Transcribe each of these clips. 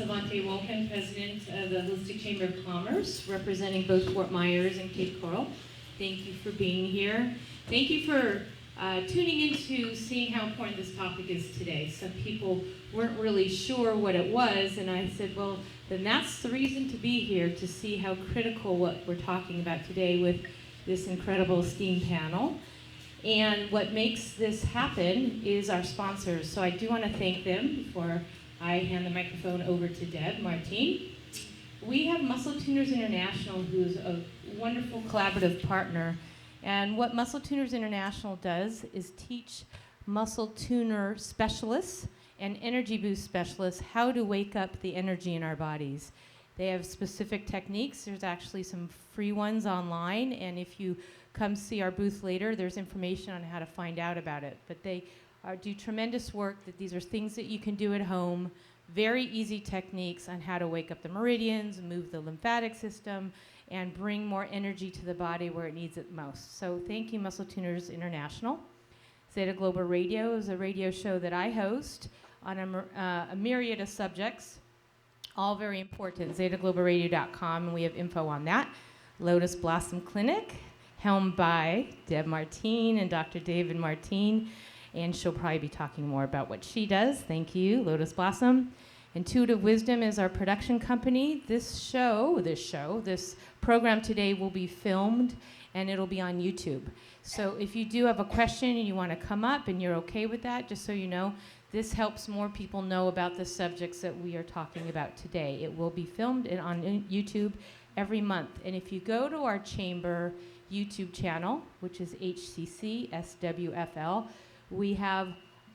Savante Wolken, President of the Holistic Chamber of Commerce, representing both Fort Myers and Cape Coral. Thank you for being here. Thank you for tuning in to seeing how important this topic is today. Some people weren't really sure what it was, and I said, well, then that's the reason to be here, to see how critical what we're talking about today with this incredible STEAM panel. And what makes this happen is our sponsors. So I do want to thank them before I hand the microphone over to Deb Martin. We have Muscle Tuners International, who's a wonderful collaborative partner. And what Muscle Tuners International does is teach muscle tuner specialists and energy boost specialists how to wake up the energy in our bodies. They have specific techniques. There's actually some free ones online, and if you come see our booth later, there's information on how to find out about it. But they do tremendous work. That these are things that you can do at home, very easy techniques on how to wake up the meridians, move the lymphatic system, and bring more energy to the body where it needs it most. So thank you, Muscle Tuners International. Zeta Global Radio is a radio show that I host on a myriad of subjects, all very important. ZetaGlobalRadio.com, and we have info on that. Lotus Blossom Clinic, helmed by Deb Martin and Dr. David Martin, and she'll probably be talking more about what she does. Thank you, Lotus Blossom. Intuitive Wisdom is our production company. This program today will be filmed, and it'll be on YouTube. So if you do have a question and you want to come up and you're okay with that, just so you know, this helps more people know about the subjects that we are talking about today. It will be filmed and on YouTube every month. And if you go to our chamber YouTube channel, which is HCC SWFL, we have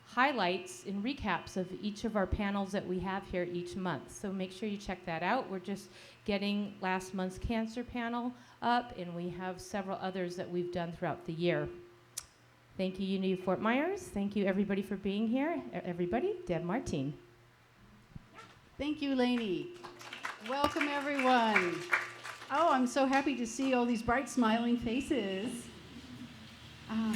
highlights and recaps of each of our panels that we have here each month. So make sure you check that out. We're just getting last month's cancer panel up, and we have several others that we've done throughout the year. Thank you, Unity of Fort Myers. Thank you, everybody, for being here. Everybody, Deb Martin. Thank you, Lainey. Welcome, everyone. Oh, I'm so happy to see all these bright, smiling faces.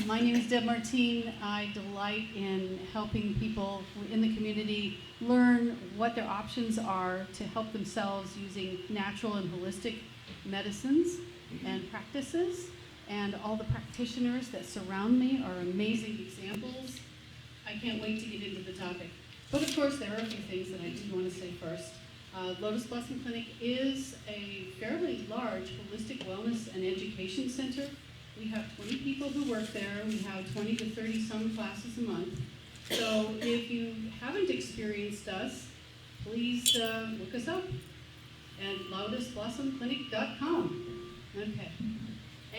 My name is Deb Martin. I delight in helping people in the community learn what their options are to help themselves using natural and holistic medicines and practices. And all the practitioners that surround me are amazing examples. I can't wait to get into the topic. But of course, there are a few things that I do want to say first. Lotus Blossom Clinic is a fairly large holistic wellness and education center. We have 20 people who work there. We have 20 to 30 some classes a month. So if you haven't experienced us, please look us up at lotusblossomclinic.com. Okay.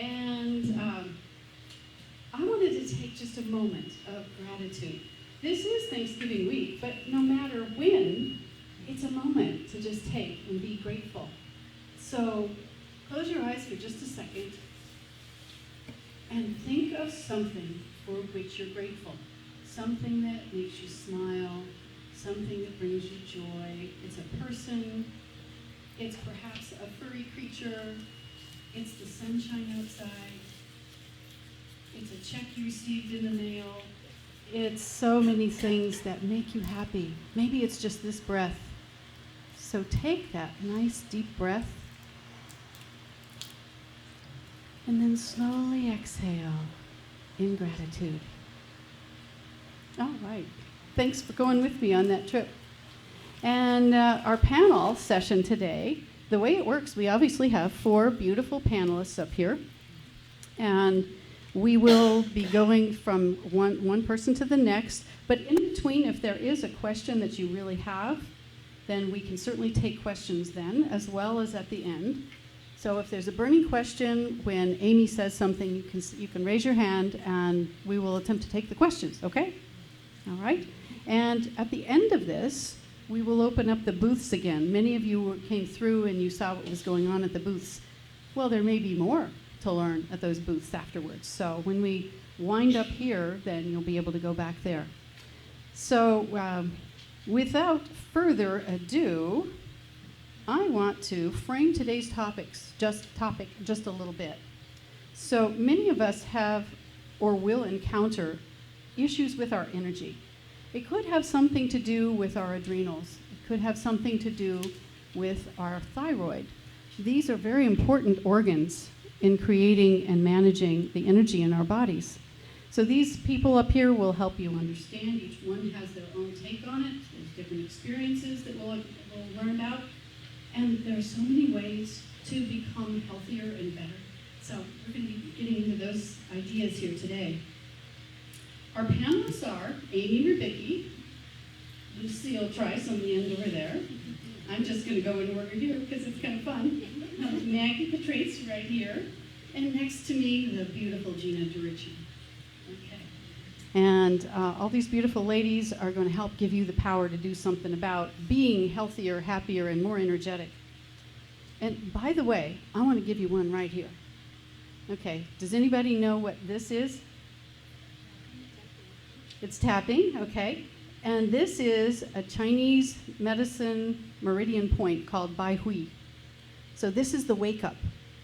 And I wanted to take just a moment of gratitude. This is Thanksgiving week, but no matter when, it's a moment to just take and be grateful. So close your eyes for just a second and think of something for which you're grateful. Something that makes you smile, something that brings you joy. It's a person, it's perhaps a furry creature, it's the sunshine outside, it's a check you received in the mail. It's so many things that make you happy. Maybe it's just this breath. So take that nice deep breath and then slowly exhale in gratitude. All right. Thanks for going with me on that trip. And our panel session today, the way it works, we obviously have 4 beautiful panelists up here. And we will be going from one person to the next. But in between, if there is a question that you really have, then we can certainly take questions then, as well as at the end. So if there's a burning question, when Amy says something, you can raise your hand, and we will attempt to take the questions, okay? All right? And at the end of this, we will open up the booths again. Many of you came through and you saw what was going on at the booths. Well, there may be more to learn at those booths afterwards. So when we wind up here, then you'll be able to go back there. So without further ado, I want to frame today's topic just a little bit. So many of us have or will encounter issues with our energy. It could have something to do with our adrenals. It could have something to do with our thyroid. These are very important organs in creating and managing the energy in our bodies. So these people up here will help you understand. Each one has their own take on it. There's different experiences that we'll learn about. And there are so many ways to become healthier and better. So we're going to be getting into those ideas here today. Our panelists are Amy Rybicki, Lucille Trice on the end over there. I'm just going to go in order here because it's kind of fun. Maggie Petraits right here. And next to me, the beautiful Gina Durichen. Okay. And all these beautiful ladies are going to help give you the power to do something about being healthier, happier, and more energetic. And by the way, I want to give you one right here. Okay, does anybody know what this is? It's tapping, okay. And this is a Chinese medicine meridian point called Bai Hui. So this is the wake up.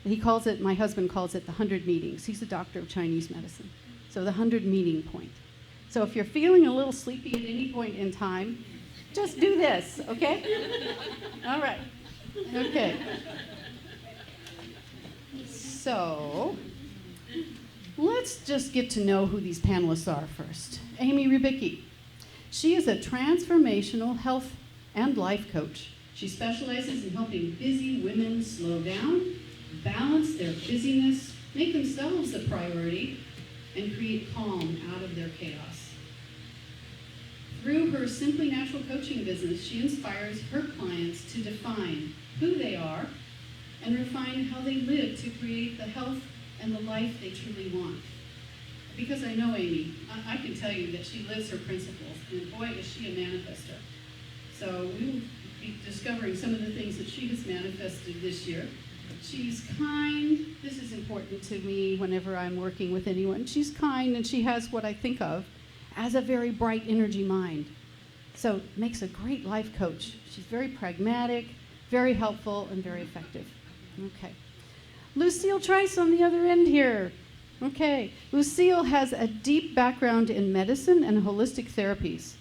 He calls it, my husband calls it the 100 meetings. He's a doctor of Chinese medicine. So the 100 meeting point. So if you're feeling a little sleepy at any point in time, just do this, okay? All right, okay. So let's just get to know who these panelists are first. Amy Rybicki. She is a transformational health and life coach. She specializes in helping busy women slow down, balance their busyness, make themselves a priority, and create calm out of their chaos. Through her Simply Natural coaching business, she inspires her clients to define who they are and refine how they live to create the health and the life they truly want. Because I know Amy, I can tell you that she lives her principles, and boy, is she a manifester. So we will be discovering some of the things that she has manifested this year. She's kind. This is important to me whenever I'm working with anyone. She's kind, and she has what I think of as a very bright energy mind. So makes a great life coach. She's very pragmatic, very helpful, and very effective. Okay. Lucille Trice on the other end here. Okay. Lucille has a deep background in medicine and holistic therapies.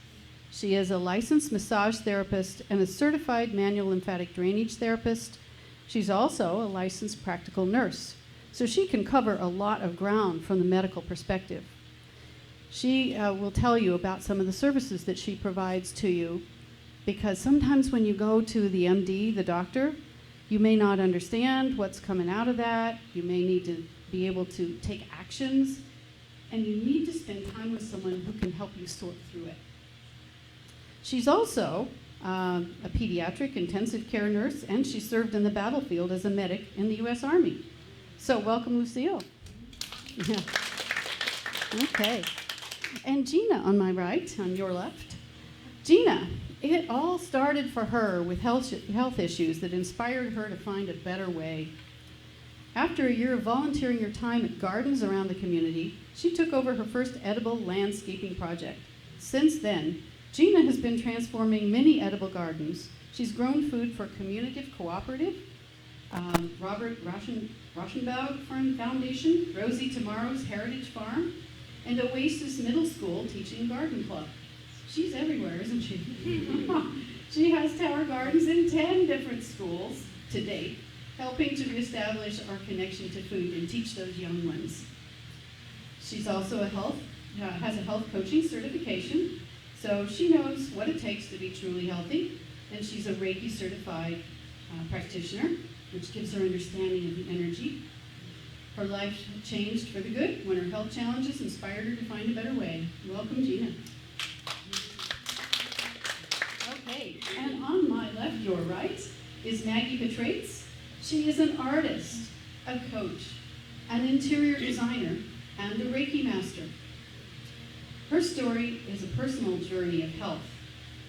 She is a licensed massage therapist and a certified manual lymphatic drainage therapist. She's also a licensed practical nurse, so she can cover a lot of ground from the medical perspective. She will tell you about some of the services that she provides to you, because sometimes when you go to the MD, the doctor, you may not understand what's coming out of that. You may need to be able to take actions, and you need to spend time with someone who can help you sort through it. She's also a pediatric intensive care nurse, and she served in the battlefield as a medic in the U.S. Army. So welcome, Lucille. Yeah. Okay. And Gina on my right, on your left. Gina, it all started for her with health issues that inspired her to find a better way. After a year of volunteering her time at gardens around the community, she took over her first edible landscaping project. Since then, Gina has been transforming many edible gardens. She's grown food for Communicative Cooperative, Robert Rauschenberg Foundation, Rosie Tomorrow's Heritage Farm, and Oasis Middle School Teaching Garden Club. She's everywhere, isn't she? She has tower gardens in 10 different schools to date, helping to reestablish our connection to food and teach those young ones. She's also has a health coaching certification, so she knows what it takes to be truly healthy, and she's a Reiki certified practitioner, which gives her understanding of the energy. Her life changed for the good when her health challenges inspired her to find a better way. Welcome, Gina. Okay, and on my left, your right, is Maggie Petraits. She is an artist, a coach, an interior designer, and a Reiki master. Her story is a personal journey of health,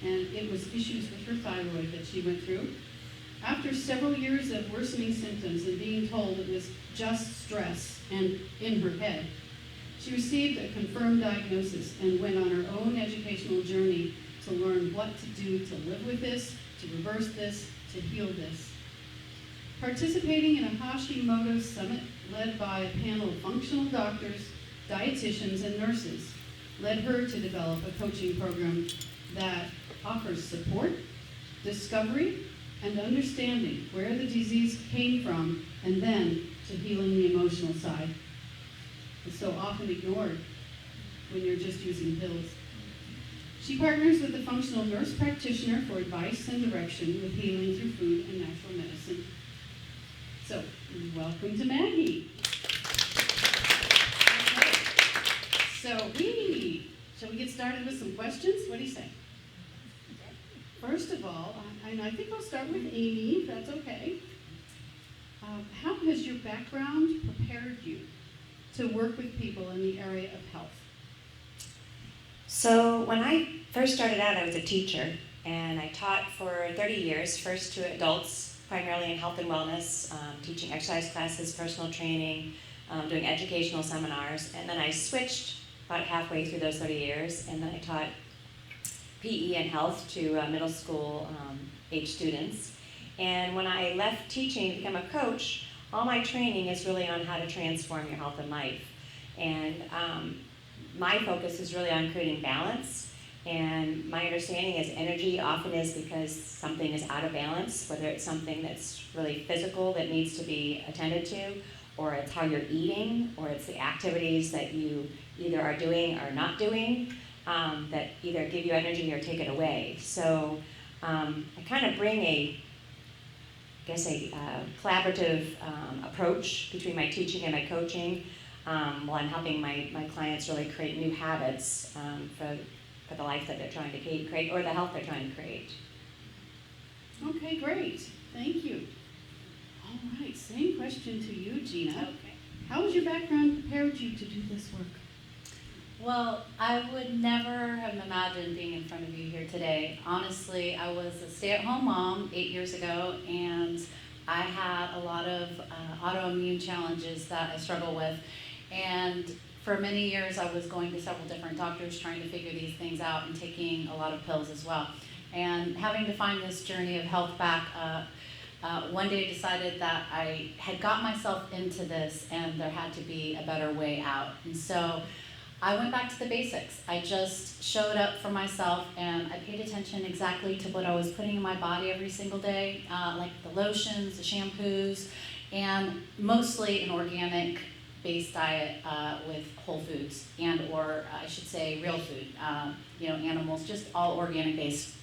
and it was issues with her thyroid that she went through. After several years of worsening symptoms and being told it was just stress and in her head, she received a confirmed diagnosis and went on her own educational journey to learn what to do to live with this, to reverse this, to heal this. Participating in a Hashimoto's summit led by a panel of functional doctors, dietitians, and nurses led her to develop a coaching program that offers support, discovery and understanding where the disease came from, and then to healing the emotional side. It's so often ignored when you're just using pills. She partners with a functional nurse practitioner for advice and direction with healing through food and natural medicine. So, welcome to Maggie. Okay. So, shall we get started with some questions? What do you say? First of all, I think I'll start with Amy, if that's okay. How has your background prepared you to work with people in the area of health? So when I first started out, I was a teacher, and I taught for 30 years, first to adults, primarily in health and wellness, teaching exercise classes, personal training, doing educational seminars, and then I switched about halfway through those 30 years, and then I taught PE and health to middle school age students. And when I left teaching to become a coach, all my training is really on how to transform your health and life. And my focus is really on creating balance. And my understanding is energy often is because something is out of balance, whether it's something that's really physical that needs to be attended to, or it's how you're eating, or it's the activities that you either are doing or not doing that either give you energy or take it away. So I kind of bring a collaborative approach between my teaching and my coaching while I'm helping my clients really create new habits for the life that they're trying to create or the health they're trying to create. Okay, great. Thank you. All right, same question to you, Gina. Okay. How has your background prepared you to do this work? Well, I would never have imagined being in front of you here today. Honestly, I was a stay-at-home mom 8 years ago, and I had a lot of autoimmune challenges that I struggle with. And for many years, I was going to several different doctors trying to figure these things out and taking a lot of pills as well. And having to find this journey of health back, one day decided that I had got myself into this and there had to be a better way out. And so I went back to the basics. I just showed up for myself and I paid attention exactly to what I was putting in my body every single day, like the lotions, the shampoos, and mostly an organic-based diet with whole foods or I should say real food, animals, just all organic-based.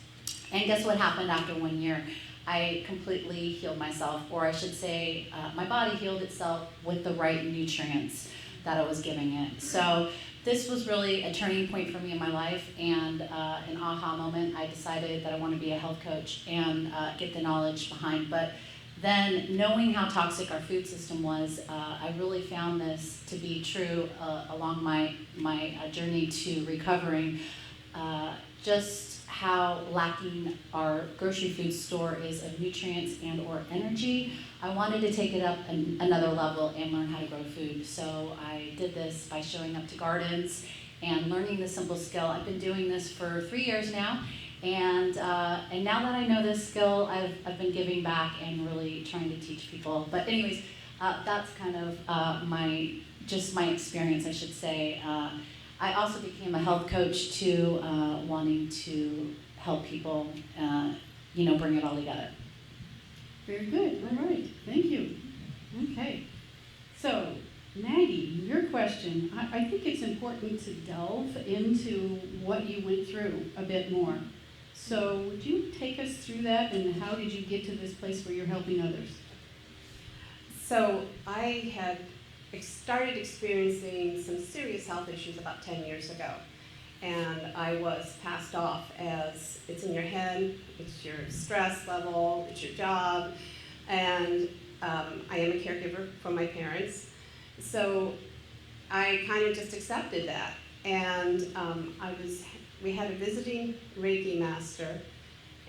And guess what happened after 1 year? I completely healed myself, or I should say my body healed itself with the right nutrients that I was giving it. So this was really a turning point for me in my life and an aha moment. I decided that I want to be a health coach and get the knowledge behind. But then knowing how toxic our food system was, I really found this to be true along my journey to recovering. Just how lacking our grocery food store is of nutrients and or energy. I wanted to take it up another level and learn how to grow food. So I did this by showing up to gardens and learning the simple skill. I've been doing this for 3 years now, and now that I know this skill, I've been giving back and really trying to teach people. But anyways, that's kind of my experience, I should say. I also became a health coach too, wanting to help people, bring it all together. Very good. All right. Thank you. Okay. So, Maggie, your question. I think it's important to delve into what you went through a bit more. So, would you take us through that, and how did you get to this place where you're helping others? So, I had started experiencing some serious health issues about 10 years ago. And I was passed off as it's in your head, it's your stress level, it's your job, and I am a caregiver for my parents. So I kind of just accepted that. And we had a visiting Reiki master,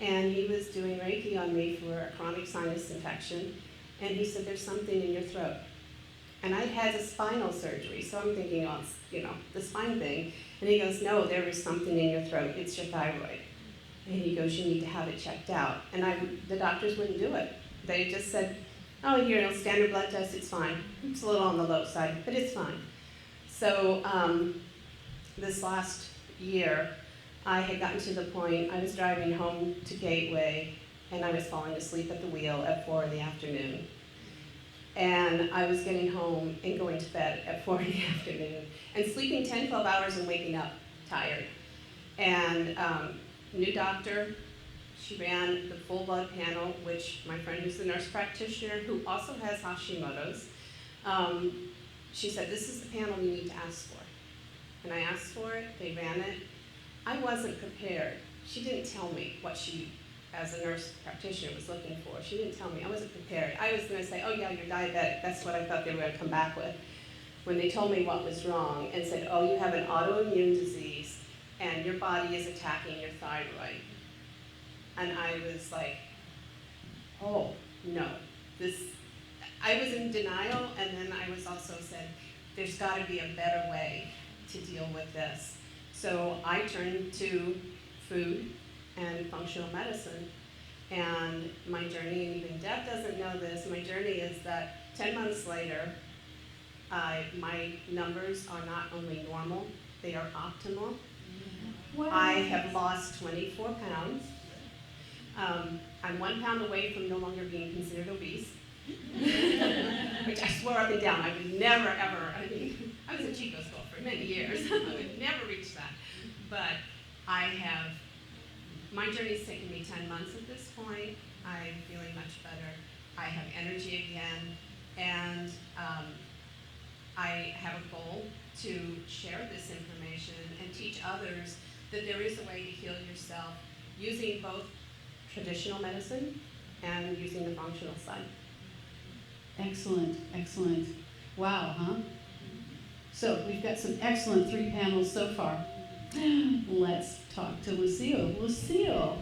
and he was doing Reiki on me for a chronic sinus infection, and he said, "There's something in your throat." And I'd had a spinal surgery, so I'm thinking, oh, it's, the spine thing. And he goes, "No, there is something in your throat. It's your thyroid." And he goes, "You need to have it checked out." And the doctors wouldn't do it. They just said, "Oh, standard blood test, it's fine. It's a little on the low side, but it's fine." So this last year, I had gotten to the point, I was driving home to Gateway, and I was falling asleep at the wheel at 4 in the afternoon. And I was getting home and going to bed at 4 in the afternoon, and sleeping 10, 12 hours and waking up tired. And new doctor, she ran the full blood panel, which my friend who's the nurse practitioner, who also has Hashimoto's, she said, this is the panel you need to ask for. And I asked for it, they ran it. I wasn't prepared. She didn't tell me what she, as a nurse practitioner, was looking for. She didn't tell me, I wasn't prepared. I was gonna say, oh yeah, you're diabetic. That's what I thought they were gonna come back with. When they told me what was wrong and said, oh, you have an autoimmune disease and your body is attacking your thyroid. And I was like, oh, no. I was in denial, and then I was also said, there's gotta be a better way to deal with this. So I turned to food and functional medicine. And my journey, and even Deb doesn't know this, my journey is that 10 months later, my numbers are not only normal, they are optimal. Wow. I have lost 24 pounds. I'm 1 pound away from no longer being considered obese, which I swore up and down I would never, ever, I was at Chico's school for many years. I would never reach that. But my journey's taken me 10 months at this point. I'm feeling much better. I have energy again. And I have a goal to share this information and teach others that there is a way to heal yourself using both traditional medicine and using the functional side. Excellent, excellent. Wow, huh? So we've got some excellent 3 panels so far. Let's talk to Lucille. Lucille,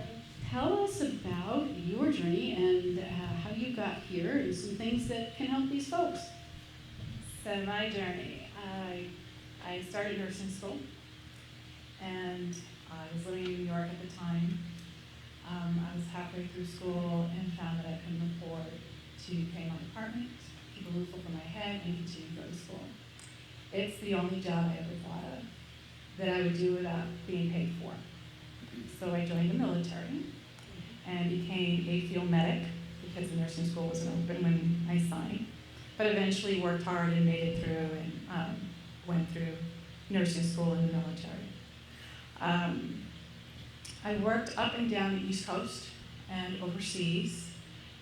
tell us about your journey and how you got here and some things that can help these folks. So my journey, I started nursing school, and I was living in New York at the time. I was halfway through school and found that I couldn't afford to pay my apartment, keep a roof over my head, and continue to go to school. It's the only job I ever thought of that I would do without being paid for. So I joined the military and became a field medic because the nursing school wasn't open when I signed. But eventually worked hard and made it through and went through nursing school in the military. I worked up and down the East Coast and overseas.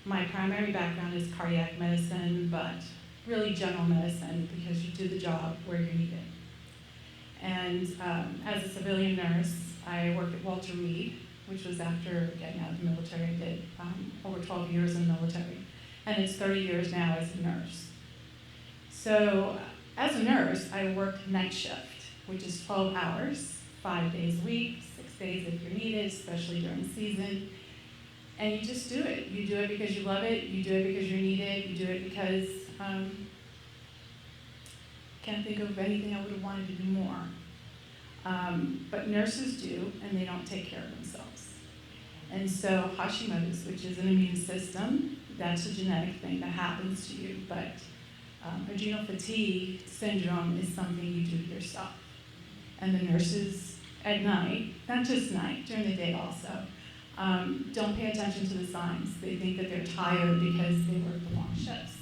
My primary background is cardiac medicine, but really general medicine because you do the job where you're needed. And as a civilian nurse, I worked at Walter Reed, which was after getting out of the military. I did over 12 years in the military. And it's 30 years now as a nurse. So as a nurse, I worked night shift, which is 12 hours, 5 days a week, 6 days if you're needed, especially during the season. And you just do it. You do it because you love it. You do it because you're needed. You do it because can't think of anything I would have wanted to do more. But nurses do, and they don't take care of themselves. And so Hashimoto's, which is an immune system, that's a genetic thing that happens to you, but adrenal fatigue syndrome is something you do yourself. And the nurses at night, not just night, during the day also, don't pay attention to the signs. They think that they're tired because they work the long shifts.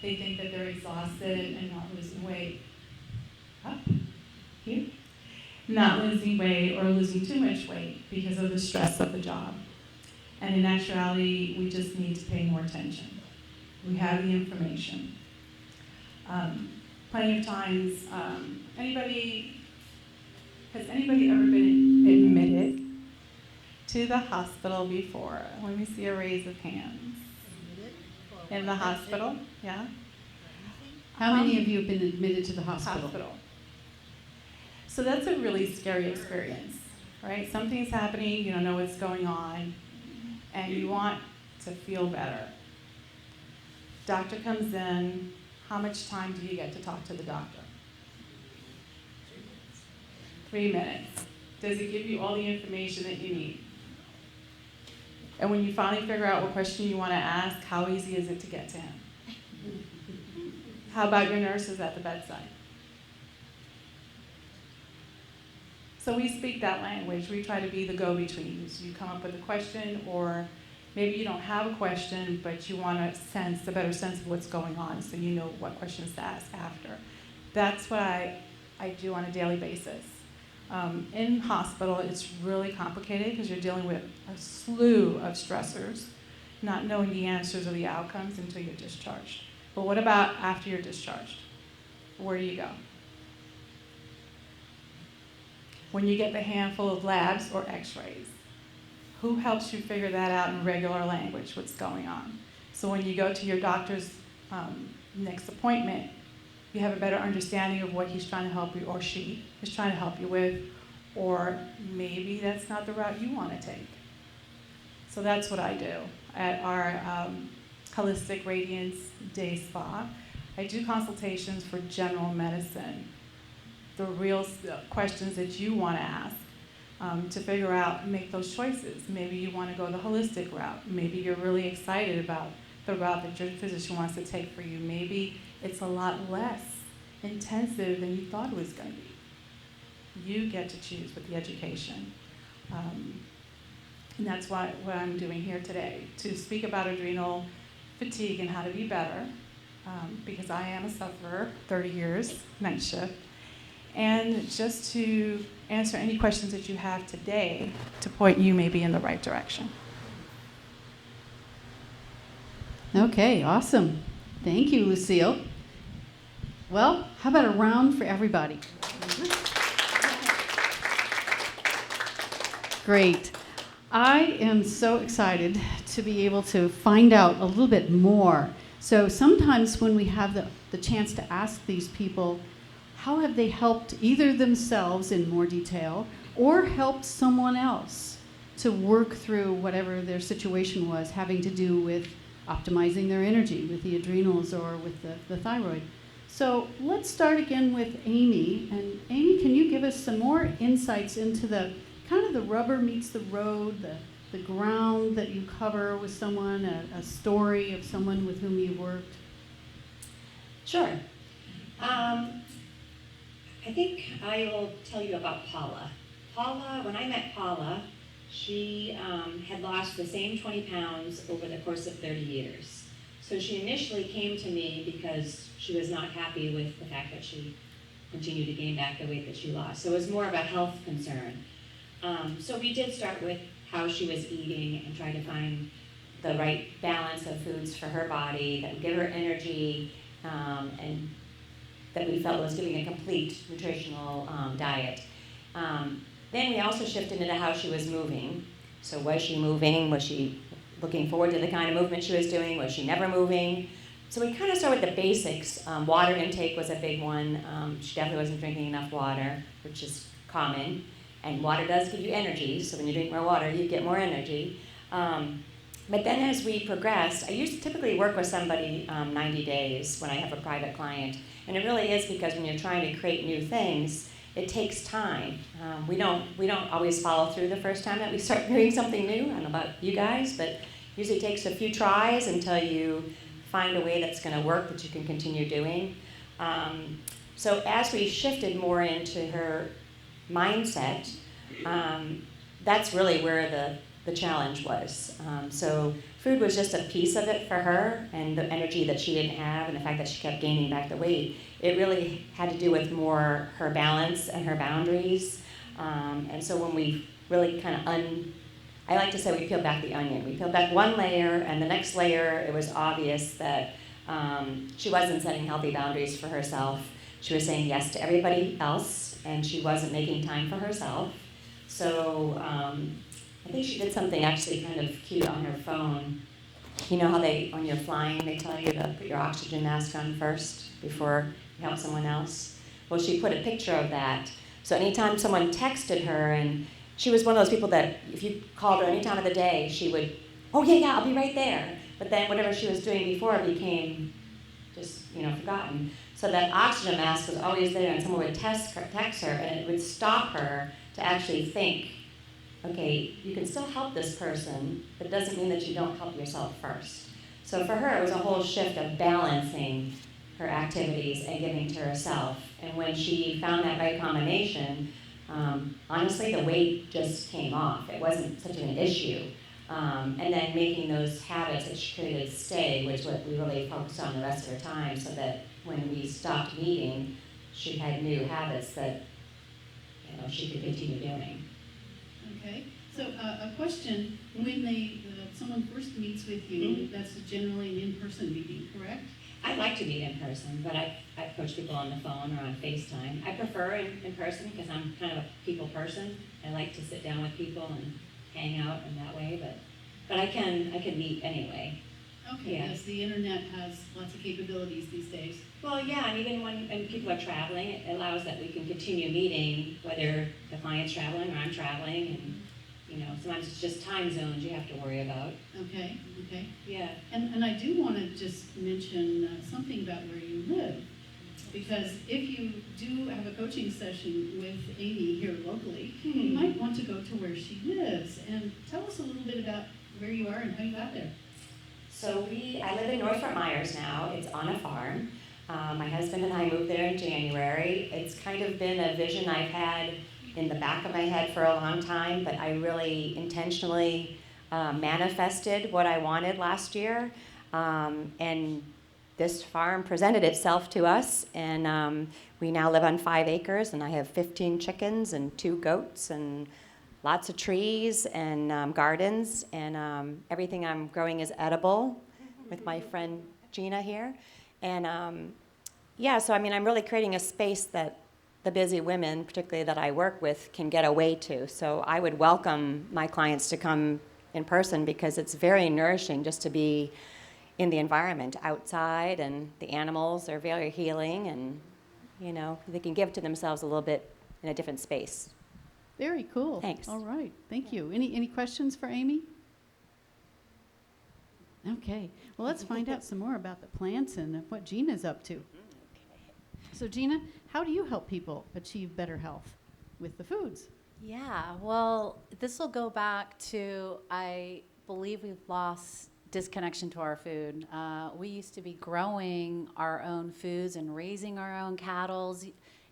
They think that they're exhausted and not losing weight. Up here. Not losing weight or losing too much weight because of the stress of the job. And in actuality, we just need to pay more attention. We have the information. Plenty of times, has anybody ever been admitted to the hospital before? Let me see a raise of hands. In the hospital, yeah? How many of you have been admitted to the hospital? So that's a really scary experience, right? Something's happening, you don't know what's going on, and you want to feel better. Doctor comes in, how much time do you get to talk to the doctor? 3 minutes. Does it give you all the information that you need? And when you finally figure out what question you want to ask, how easy is it to get to him? How about your nurses at the bedside? So we speak that language. We try to be the go-betweens. You come up with a question, or Maybe you don't have a question, but you want a better sense of what's going on, so you know what questions to ask after. That's what I do on a daily basis. In hospital, it's really complicated because you're dealing with a slew of stressors, not knowing the answers or the outcomes until you're discharged. But what about after you're discharged? Where do you go? When you get the handful of labs or x-rays, who helps you figure that out in regular language, what's going on? So when you go to your doctor's next appointment, you have a better understanding of what he's trying to help you, or she is trying to help you with, or maybe that's not the route you want to take. So that's what I do at our Holistic Radiance Day Spa. I do consultations for general medicine, the real questions that you want to ask to figure out and make those choices. Maybe you want to go the holistic route. Maybe you're really excited about the route that your physician wants to take for you. Maybe it's a lot less intensive than you thought it was going to be. You get to choose with the education. And that's what I'm doing here today, to speak about adrenal fatigue and how to be better, because I am a sufferer, 30 years, night shift, and just to answer any questions that you have today to point you maybe in the right direction. Okay, awesome. Thank you, Lucille. Well, how about a round for everybody? Great. I am so excited to be able to find out a little bit more. So sometimes when we have the chance to ask these people, how have they helped either themselves in more detail or helped someone else to work through whatever their situation was, having to do with optimizing their energy, with the adrenals or with the thyroid. So let's start again with Amy. And Amy, can you give us some more insights into the kind of the rubber meets the road, the ground that you cover with someone, a story of someone with whom you worked? Sure. I think I will tell you about Paula. When I met Paula, she had lost the same 20 pounds over the course of 30 years. So she initially came to me because she was not happy with the fact that she continued to gain back the weight that she lost. So it was more of a health concern. So we did start with how she was eating and try to find the right balance of foods for her body that would give her energy and that we felt was giving a complete nutritional diet. Then we also shifted into how she was moving. So was she moving? Was she looking forward to the kind of movement she was doing? Was she never moving? So we kind of started with the basics. Water intake was a big one. She definitely wasn't drinking enough water, which is common. And water does give you energy, so when you drink more water, you get more energy. But then as we progressed, I used to typically work with somebody 90 days when I have a private client. And it really is because when you're trying to create new things, it takes time. We don't always follow through the first time that we start doing something new. I don't know about you guys, but usually it takes a few tries until you find a way that's going to work that you can continue doing. So as we shifted more into her mindset, that's really where the challenge was. So food was just a piece of it for her, and the energy that she didn't have and the fact that she kept gaining back the weight. It really had to do with more her balance and her boundaries. And so when we really kind of I like to say we peeled back the onion. We peeled back one layer, and the next layer, it was obvious that she wasn't setting healthy boundaries for herself. She was saying yes to everybody else, and she wasn't making time for herself. So I think she did something actually kind of cute on her phone. You know how when you're flying, they tell you to put your oxygen mask on first before you help someone else? Well, she put a picture of that. So anytime someone texted her, and she was one of those people that if you called her any time of the day, she would, oh yeah, I'll be right there. But then whatever she was doing before became just, forgotten. So that oxygen mask was always there, and someone would text her, and it would stop her to actually think, okay, you can still help this person, but it doesn't mean that you don't help yourself first. So for her, it was a whole shift of balancing her activities and giving to herself. And when she found that right combination, honestly, the weight just came off. It wasn't such an issue. And then making those habits that she created stay was what we really focused on the rest of her time, so that when we stopped meeting, she had new habits that she could continue doing. Okay. So a question: when someone first meets with you, that's generally an in-person meeting, correct? I'd like to meet in person, but I coach people on the phone or on FaceTime. I prefer in person because I'm kind of a people person. I like to sit down with people and hang out in that way, but I can meet anyway. Okay, Yeah. yes, the internet has lots of capabilities these days. Well, yeah, and even when people are traveling, it allows that we can continue meeting, whether the client's traveling or I'm traveling, and sometimes it's just time zones you have to worry about. Okay, okay. Yeah. And I do want to just mention something about where you live, because if you do have a coaching session with Amy here locally, you might want to go to where she lives, and tell us a little bit about where you are and how you got there. So I live in North Fort Myers now. It's on a farm. My husband and I moved there in January. It's kind of been a vision I've had in the back of my head for a long time, but I really intentionally manifested what I wanted last year. And this farm presented itself to us, and we now live on 5 acres, and I have 15 chickens and 2 goats and lots of trees and gardens, and everything I'm growing is edible with my friend Gina here. And so I'm really creating a space that the busy women, particularly that I work with, can get away to. So I would welcome my clients to come in person because it's very nourishing just to be in the environment outside, and the animals are very healing, and they can give to themselves a little bit in a different space. Very cool. Thanks. All right, thank you. Any questions for Amy? Okay, well, let's find out some more about the plants and what Gina's up to. So Gina, how do you help people achieve better health with the foods? Yeah, well, this will go back to, I believe we've lost disconnection to our food. We used to be growing our own foods and raising our own cattle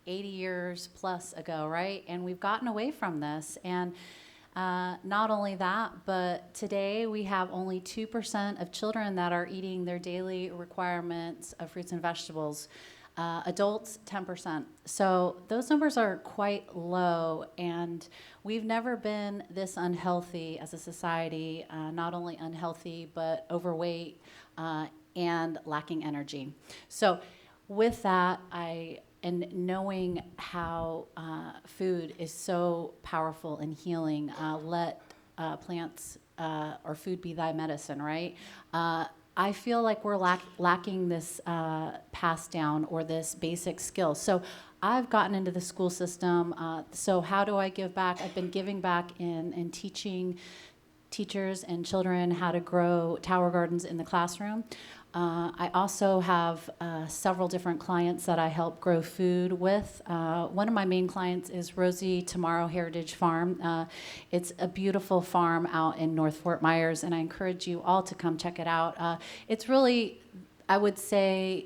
80 years plus ago, right? And we've gotten away from this. And not only that, but today we have only 2% of children that are eating their daily requirements of fruits and vegetables. Adults, 10%. So those numbers are quite low, and we've never been this unhealthy as a society, not only unhealthy, but overweight and lacking energy. So with that, and knowing how food is so powerful and healing, let plants or food be thy medicine, right? I feel like we're lacking this pass down or this basic skill. So I've gotten into the school system. So how do I give back? I've been giving back in teaching teachers and children how to grow tower gardens in the classroom. I also have several different clients that I help grow food with. One of my main clients is Rosie Tomorrow Heritage Farm. It's a beautiful farm out in North Fort Myers, and I encourage you all to come check it out. It's really, I would say,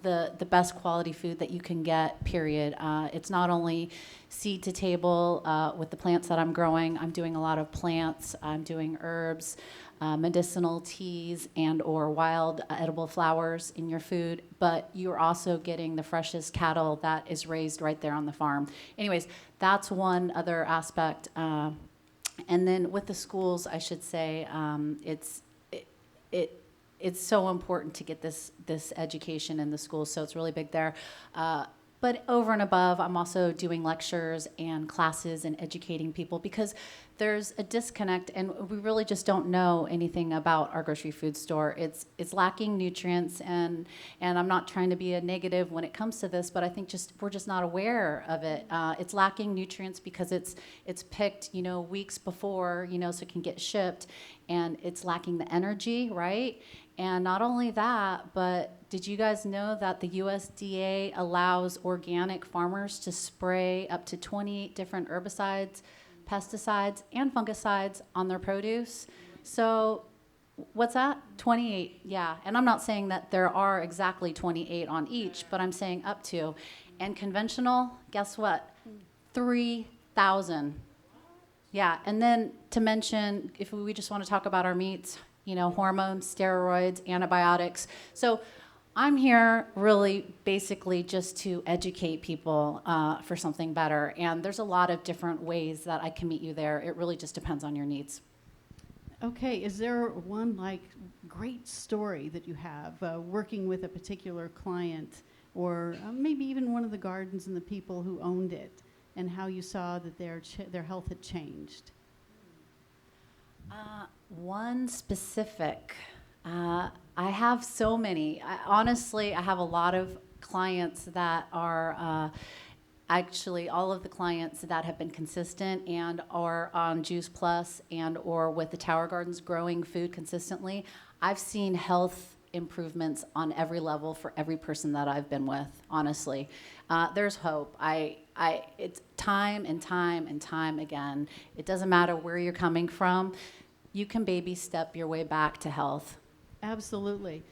the best quality food that you can get, period. It's not only seed to table with the plants that I'm growing. I'm doing a lot of plants. I'm doing herbs, medicinal teas, and or wild edible flowers in your food, but you're also getting the freshest cattle that is raised right there on the farm. Anyways, that's one other aspect. And then with the schools, I should say, it's so important to get this education in the schools, so it's really big there. But over and above, I'm also doing lectures and classes and educating people because there's a disconnect, and we really just don't know anything about our grocery food store. It's lacking nutrients, and I'm not trying to be a negative when it comes to this, but I think we're just not aware of it. It's lacking nutrients because it's picked, weeks before, so it can get shipped, and it's lacking the energy, right? And not only that, but did you guys know that the USDA allows organic farmers to spray up to 28 different herbicides, pesticides, and fungicides on their produce? So what's that? 28, yeah. And I'm not saying that there are exactly 28 on each, but I'm saying up to. And conventional, guess what? 3,000. Yeah, and then to mention, if we just want to talk about our meats, hormones, steroids, antibiotics. So I'm here really basically just to educate people for something better. And there's a lot of different ways that I can meet you there. It really just depends on your needs. Okay, is there one great story that you have working with a particular client, or maybe even one of the gardens and the people who owned it, and how you saw that their health had changed? One specific. I have so many. Honestly, I have a lot of clients that are actually all of the clients that have been consistent and are on Juice Plus and or with the Tower Gardens growing food consistently. I've seen health improvements on every level for every person that I've been with, honestly. There's hope. It's time and time and time again. It doesn't matter where you're coming from. You can baby step your way back to health. Absolutely.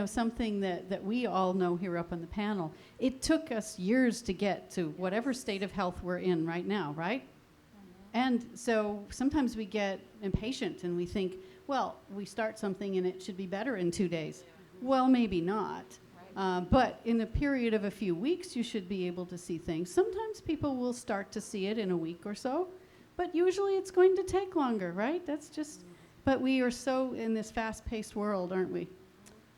Something that we all know here up on the panel, it took us years to get to whatever state of health we're in right now, right? And so sometimes we get impatient and we think, well, we start something and it should be better in 2 days. Well, maybe not. But in a period of a few weeks, you should be able to see things. Sometimes people will start to see it in a week or so, but usually it's going to take longer, right? But we are so in this fast-paced world, aren't we?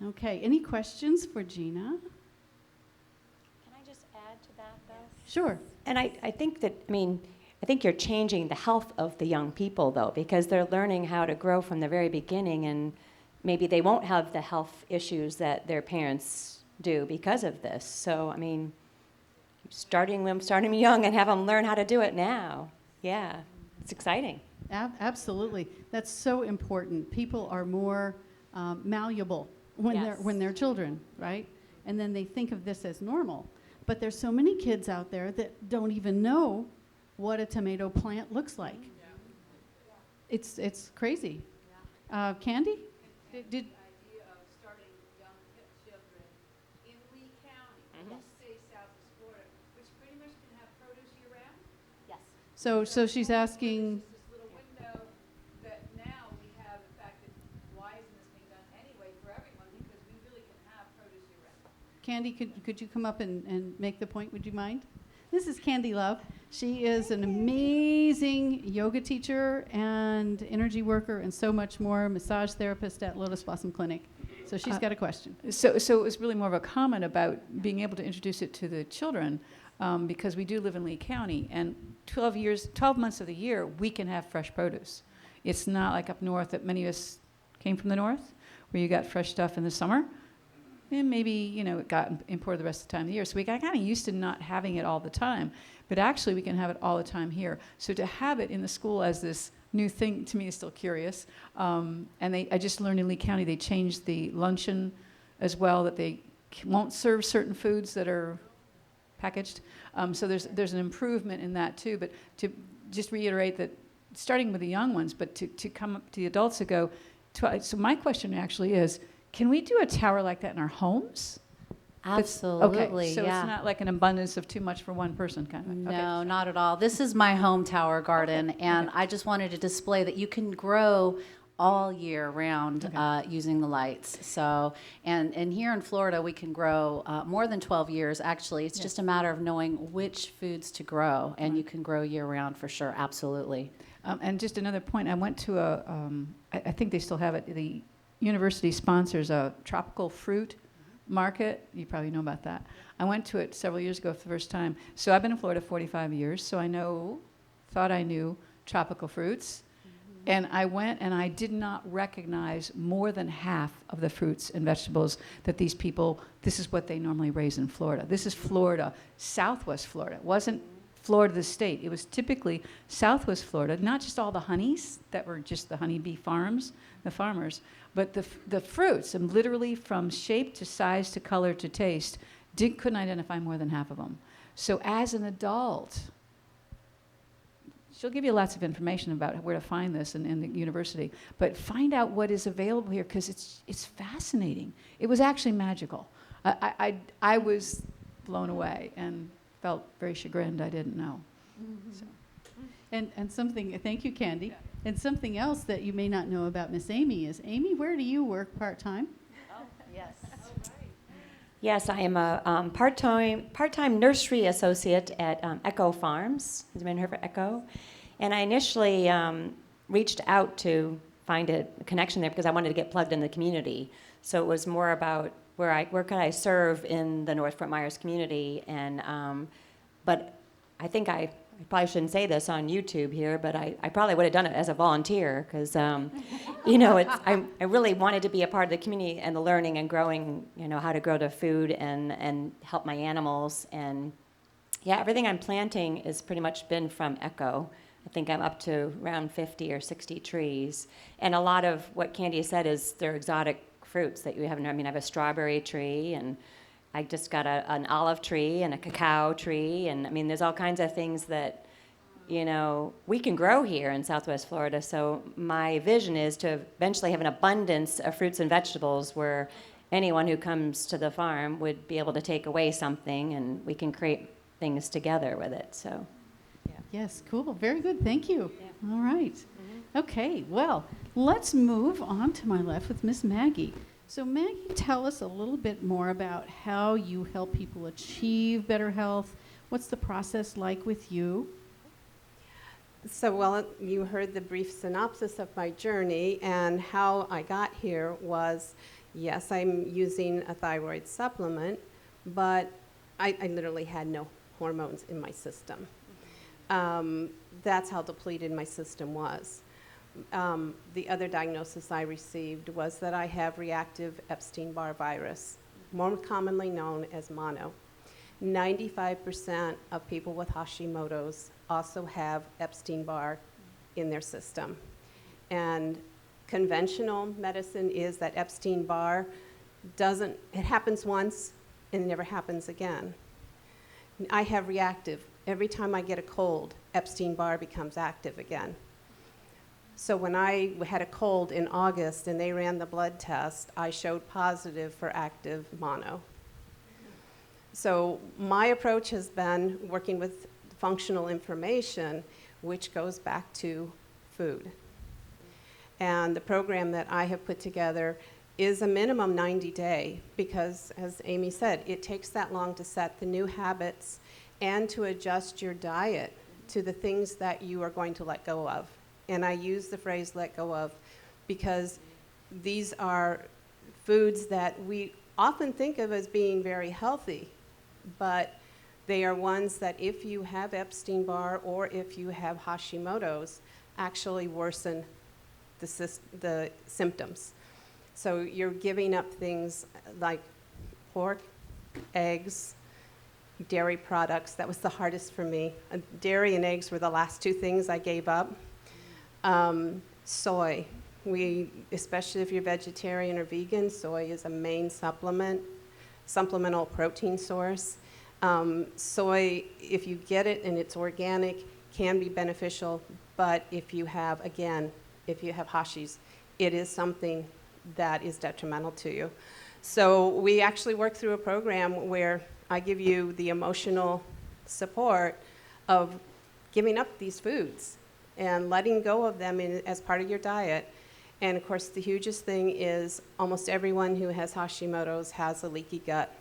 Okay, any questions for Gina? Can I just add to that, though? Sure. And I think I think you're changing the health of the young people, though, because they're learning how to grow from the very beginning, and maybe they won't have the health issues that their parents do because of this. So, starting them young and have them learn how to do it now. Yeah, it's exciting. Absolutely. That's so important. People are more malleable when they're children, right? And then they think of this as normal. But there's so many kids out there that don't even know what a tomato plant looks like. It's crazy. Candy? Did idea of starting young children in Lee County, let's say Southwest Florida, which pretty much can have produce year-round. Yes. so she's asking. This little window that now we have, in fact, why isn't this being done anyway for everyone? Because we really can have produce year-round. Candy, could you come up and make the point? Would you mind? This is Candy Love. She is an amazing yoga teacher and energy worker and so much more, massage therapist at Lotus Blossom Clinic. So she's got a question. So it was really more of a comment about being able to introduce it to the children, because we do live in Lee County, and 12 months of the year, we can have fresh produce. It's not like up north that many of us came from the north, where you got fresh stuff in the summer. And maybe, it got imported the rest of the time of the year. So we got kind of used to not having it all the time. But actually, we can have it all the time here. So to have it in the school as this new thing, to me, is still curious. And I just learned in Lee County, they changed the luncheon as well, that they won't serve certain foods that are packaged. So there's an improvement in that, too. But to just reiterate that, starting with the young ones, but to come up to the adults to go, so my question actually is, can we do a tower like that in our homes? Absolutely, okay, so yeah. it's not like an abundance of too much for one person kind of. No, not at all. This is my home tower garden, and I just wanted to display that you can grow all year round using the lights. So, and here in Florida, we can grow more than 12 years, actually. It's just a matter of knowing which foods to grow, and you can grow year round for sure, absolutely. And just another point, I went to I think they still have it, the university sponsors a tropical fruit market. You probably know about that. I went to it several years ago for the first time. So I've been in Florida 45 years, so thought I knew tropical fruits. And I went and I did not recognize more than half of the fruits and vegetables that these people, this is what they normally raise in Florida. This is Florida, Southwest Florida. It wasn't Florida the state. It was typically Southwest Florida, not just all the honeys that were just the honeybee farms, the farmers, but the fruits, and literally from shape to size to color to taste, couldn't identify more than half of them. So as an adult, she'll give you lots of information about where to find this in the university, but find out what is available here, because it's fascinating. It was actually magical. I was blown away and felt very chagrined I didn't know. So. And something, thank you, Candy. And something else that you may not know about Miss Amy is, Amy, where do you work part-time? Yes. Yes, I am a part-time nursery associate at Echo Farms. Has anyone heard of Echo? And I initially reached out to find a connection there because I wanted to get plugged in the community. So it was more about where could I serve in the North Fort Myers community. And but I think I probably shouldn't say this on YouTube here, but I probably would have done it as a volunteer because, you know, I really wanted to be a part of the community and the learning and growing, you know, how to grow the food and help my animals. And yeah, everything I'm planting has pretty much been from Echo. I think I'm up to around 50 or 60 trees. And a lot of what Candy said is they're exotic fruits that you haven't, I mean, I have a strawberry tree, and I just got an olive tree and a cacao tree. And I mean, there's all kinds of things that, you know, we can grow here in Southwest Florida. So my vision is to eventually have an abundance of fruits and vegetables where anyone who comes to the farm would be able to take away something and we can create things together with it. So. Yes, cool. Very good. Thank you. All right. Okay, well, let's move on to my left with Miss Maggie. So Maggie, tell us a little bit more about how you help people achieve better health. What's the process like with you? So, well, you heard the brief synopsis of my journey, and how I got here was, yes, I'm using a thyroid supplement, but I literally had no hormones in my system. That's how depleted my system was. The other diagnosis I received was that I have reactive Epstein-Barr virus, more commonly known as mono. 95% of people with Hashimoto's also have Epstein-Barr in their system. And conventional medicine is that Epstein-Barr it happens once and it never happens again. I have reactive. Every time I get a cold, Epstein-Barr becomes active again. So when I had a cold in August and they ran the blood test, I showed positive for active mono. So my approach has been working with functional information, which goes back to food. And the program that I have put together is a minimum 90-day because, as Amy said, it takes that long to set the new habits and to adjust your diet to the things that you are going to let go of. And I use the phrase let go of because these are foods that we often think of as being very healthy, but they are ones that if you have Epstein-Barr or if you have Hashimoto's, actually worsen the symptoms. So you're giving up things like pork, eggs, dairy products. That was the hardest for me. Dairy and eggs were the last two things I gave up. Soy. Especially if you're vegetarian or vegan, soy is a main supplemental protein source. Soy, if you get it and it's organic, can be beneficial, but if you have Hashis, it is something that is detrimental to you. So we actually work through a program where I give you the emotional support of giving up these foods and letting go of them as part of your diet. And of course, the hugest thing is almost everyone who has Hashimoto's has a leaky gut.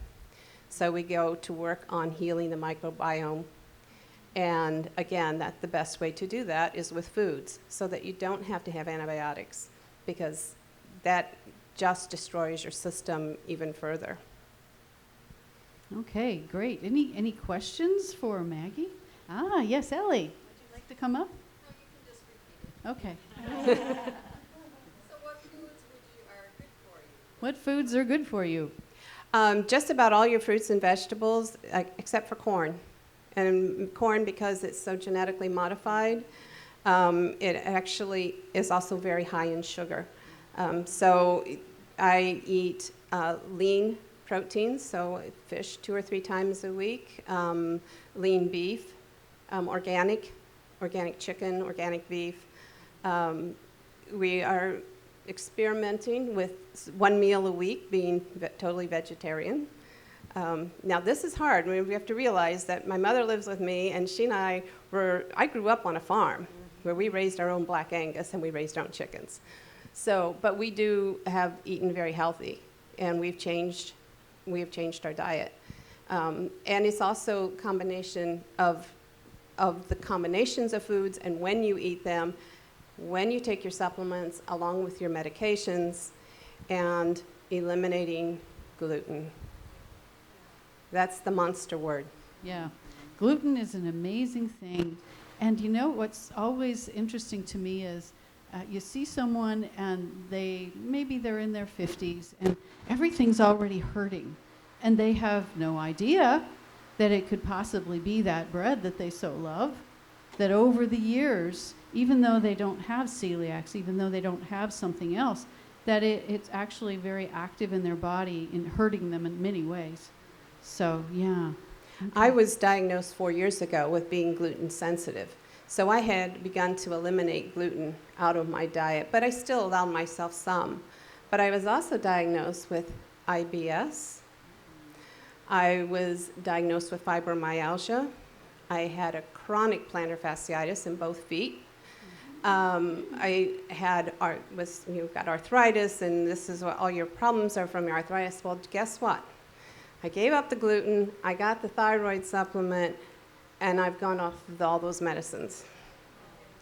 So we go to work on healing the microbiome. And again, the best way to do that is with foods so that you don't have to have antibiotics because that just destroys your system even further. Okay, great. Any questions for Maggie? Yes, Ellie. Would you like to come up? No, you can just repeat Okay. it. So what foods are good for you? What foods are good for you? Just about all your fruits and vegetables, except for corn. And corn, because it's so genetically modified, it actually is also very high in sugar. So I eat lean proteins, so fish 2 or 3 times a week, lean beef, organic chicken, organic beef. We are experimenting with 1 meal a week being totally vegetarian. Now this is hard. I mean, we have to realize that my mother lives with me, and she and I grew up on a farm where we raised our own Black Angus and we raised our own chickens. So, but we do have eaten very healthy, and we have changed our diet. And it's also a combination of the combinations of foods and when you eat them, when you take your supplements along with your medications, and eliminating gluten. That's the monster word. Yeah. Gluten is an amazing thing. And you know what's always interesting to me is you see someone and maybe they're in their 50s and everything's already hurting. And they have no idea that it could possibly be that bread that they so love, that over the years, even though they don't have celiacs, even though they don't have something else, that it's actually very active in their body in hurting them in many ways. So, yeah. Okay. I was diagnosed 4 years ago with being gluten sensitive. So I had begun to eliminate gluten out of my diet, but I still allowed myself some. But I was also diagnosed with IBS. I was diagnosed with fibromyalgia. I had a chronic plantar fasciitis in both feet. I had you've got arthritis, and this is what all your problems are from your arthritis. Well, guess what? I gave up the gluten, I got the thyroid supplement, and I've gone off of all those medicines.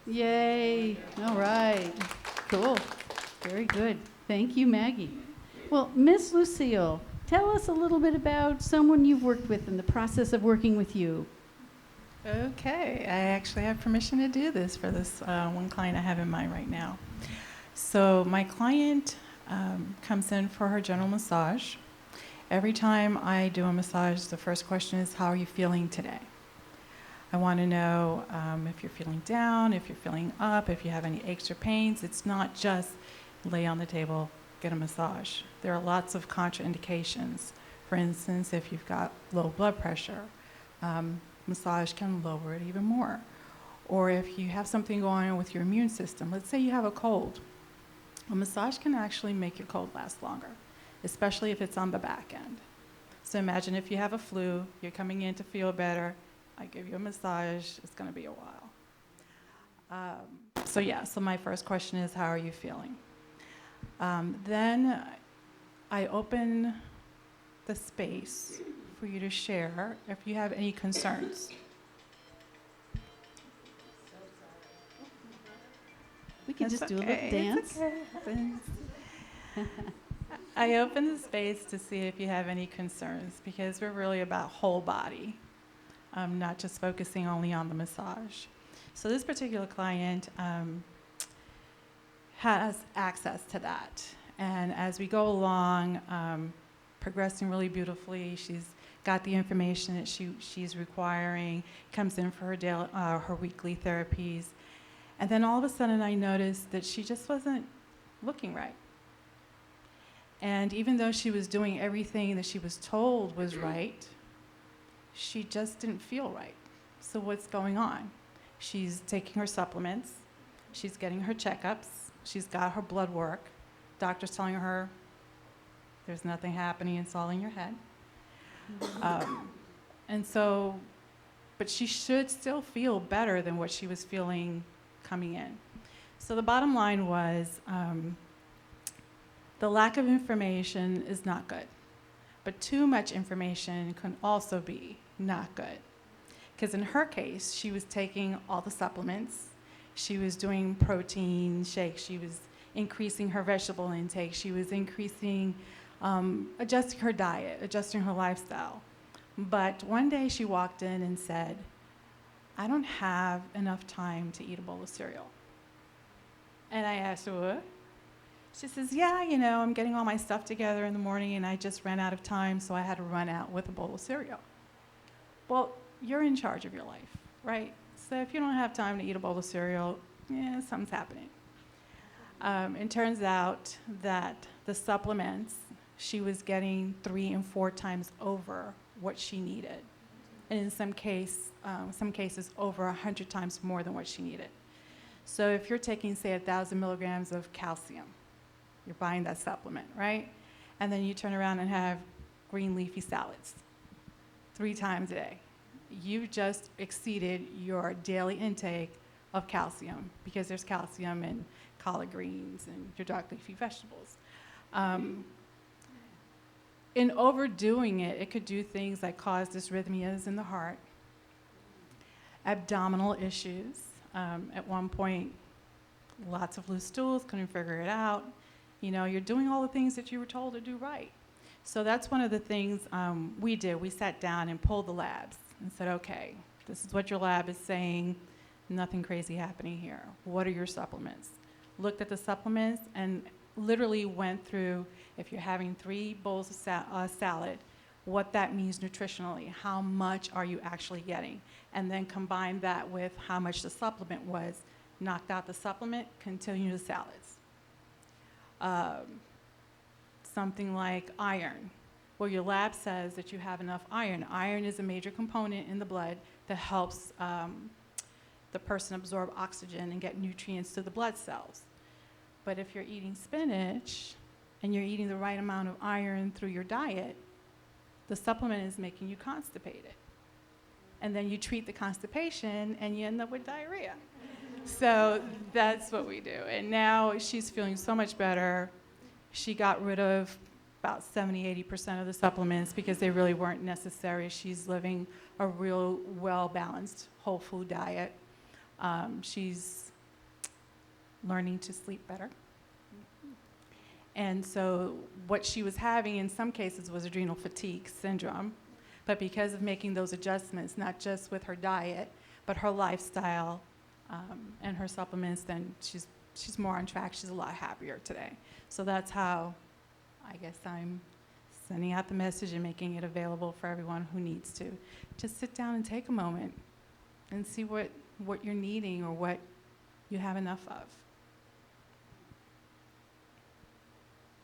Yay. All right. Cool. Very good. Thank you, Maggie. Well, Miss Lucille, tell us a little bit about someone you've worked with in the process of working with you. Okay, I actually have permission to do this for this one client I have in mind right now. So my client comes in for her general massage. Every time I do a massage, the first question is, how are you feeling today? I want to know if you're feeling down, if you're feeling up, if you have any aches or pains. It's not just lay on the table, get a massage. There are lots of contraindications. For instance, if you've got low blood pressure, massage can lower it even more. Or if you have something going on with your immune system, let's say you have a cold, a massage can actually make your cold last longer, especially if it's on the back end. So imagine if you have a flu, you're coming in to feel better, I give you a massage, it's going to be a while. So my first question is, how are you feeling? Then I open the space for you to share if you have any concerns. We can just do a little Okay, dance. okay. I open the space to see if you have any concerns, because we're really about whole body, not just focusing only on the massage. So this particular client has access to that. And as we go along, progressing really beautifully, she's got the information that she's requiring, comes in for her weekly therapies. And then all of a sudden I noticed that she just wasn't looking right. And even though she was doing everything that she was told was right, she just didn't feel right. So what's going on? She's taking her supplements, she's getting her checkups, she's got her blood work. Doctor's telling her there's nothing happening, it's all in your head. But she should still feel better than what she was feeling coming in. So the bottom line was, the lack of information is not good, but too much information can also be not good. Because in her case, she was taking all the supplements, she was doing protein shakes, she was increasing her vegetable intake, she was increasing, adjusting her diet, adjusting her lifestyle. But one day she walked in and said, I don't have enough time to eat a bowl of cereal. And I asked her, what? She says, yeah, I'm getting all my stuff together in the morning and I just ran out of time, so I had to run out with a bowl of cereal. Well, you're in charge of your life, right? So if you don't have time to eat a bowl of cereal, something's happening. It turns out that the supplements, she was getting 3 and 4 times over what she needed. And in some cases, over 100 times more than what she needed. So if you're taking, say, 1,000 milligrams of calcium, you're buying that supplement, right? And then you turn around and have green leafy salads 3 times a day. You've just exceeded your daily intake of calcium, because there's calcium in collard greens and your dark leafy vegetables. In overdoing it, it could do things like cause dysrhythmias in the heart, abdominal issues. At one point, lots of loose stools, couldn't figure it out. You know, you're doing all the things that you were told to do right. So that's one of the things we did. We sat down and pulled the labs and said, okay, this is what your lab is saying. Nothing crazy happening here. What are your supplements? Looked at the supplements and literally went through, if you're having 3 bowls of salad, what that means nutritionally. How much are you actually getting? And then combined that with how much the supplement was. Knocked out the supplement, continue the salads. Something like iron. Well, your lab says that you have enough iron. Iron is a major component in the blood that helps the person absorb oxygen and get nutrients to the blood cells. But if you're eating spinach and you're eating the right amount of iron through your diet, the supplement is making you constipated. And then you treat the constipation and you end up with diarrhea. So that's what we do. And now she's feeling so much better. She got rid of about 70-80% of the supplements because they really weren't necessary. She's living a real well-balanced whole food diet. She's learning to sleep better. And so what she was having in some cases was adrenal fatigue syndrome. But because of making those adjustments, not just with her diet, but her lifestyle and her supplements, then she's more on track. She's a lot happier today. So that's how I guess I'm sending out the message and making it available for everyone who needs to. Just sit down and take a moment and see what you're needing or what you have enough of.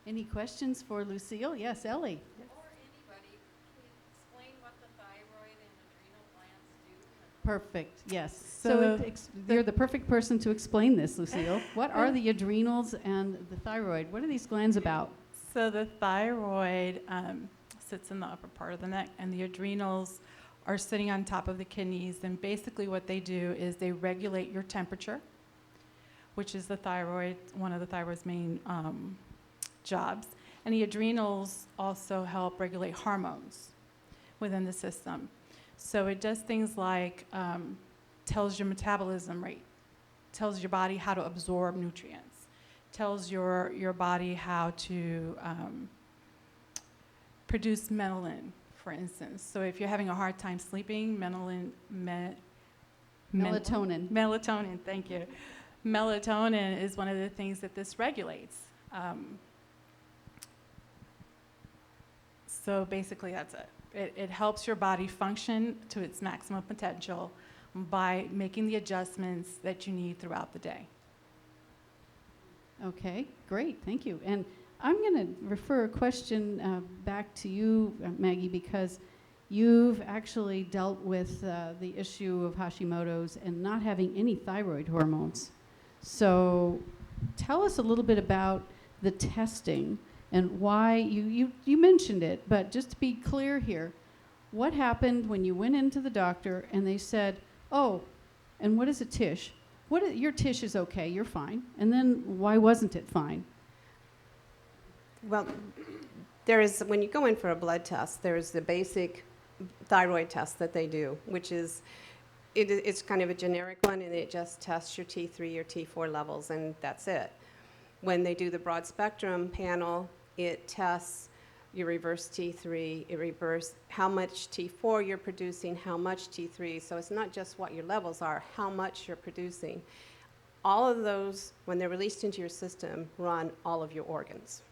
Any questions for Lucille? Yes, Ellie. Or anybody, can you explain what the thyroid and adrenal glands do? Perfect, yes. So You're the perfect person to explain this, Lucille. What are the adrenals and the thyroid? What are these glands about? So the thyroid sits in the upper part of the neck, and the adrenals are sitting on top of the kidneys. And basically what they do is they regulate your temperature, which is the thyroid, one of the thyroid's main jobs. And the adrenals also help regulate hormones within the system. So it does things like tells your metabolism rate, tells your body how to absorb nutrients, tells your body how to produce melatonin, for instance. So if you're having a hard time sleeping, melatonin, thank you. Melatonin is one of the things that this regulates. So basically that's it. It helps your body function to its maximum potential by making the adjustments that you need throughout the day. Okay, great, thank you. And I'm going to refer a question back to you, Maggie, because you've actually dealt with the issue of Hashimoto's and not having any thyroid hormones. So tell us a little bit about the testing and why you mentioned it, but just to be clear here, what happened when you went into the doctor and they said, oh, and what is a TISH? Your TISH is okay, you're fine. And then why wasn't it fine? Well, when you go in for a blood test, there's the basic thyroid test that they do, which is, it's kind of a generic one, and it just tests your T3 or T4 levels, and that's it. When they do the broad spectrum panel, it tests your reverse T3, it reverses how much T4 you're producing, how much T3. So it's not just what your levels are, how much you're producing. All of those, when they're released into your system, run all of your organs.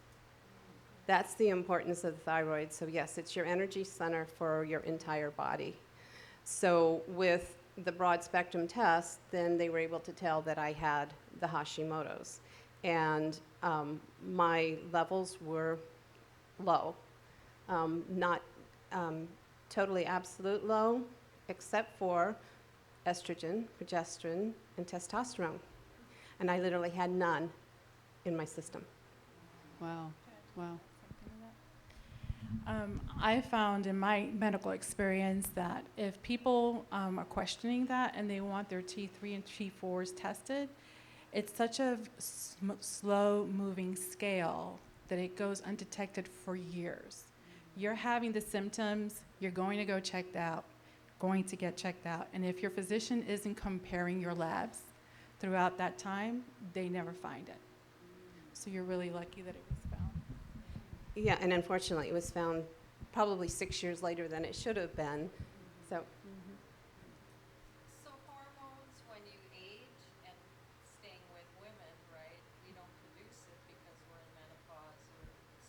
That's the importance of the thyroid. So yes, it's your energy center for your entire body. So with the broad spectrum test, then they were able to tell that I had the Hashimoto's. And my levels were low, not totally absolute low, except for estrogen, progesterone, and testosterone. And I literally had none in my system. Wow, wow. I found in my medical experience that if people are questioning that and they want their T3 and T4s tested, it's such a slow-moving scale that it goes undetected for years. You're having the symptoms, you're going to go checked out, going to get checked out, and if your physician isn't comparing your labs throughout that time, they never find it. So you're really lucky that it was found. Yeah, and unfortunately, it was found probably 6 years later than it should have been. So, So hormones, when you age and staying with women, right, we don't produce it because we're in menopause.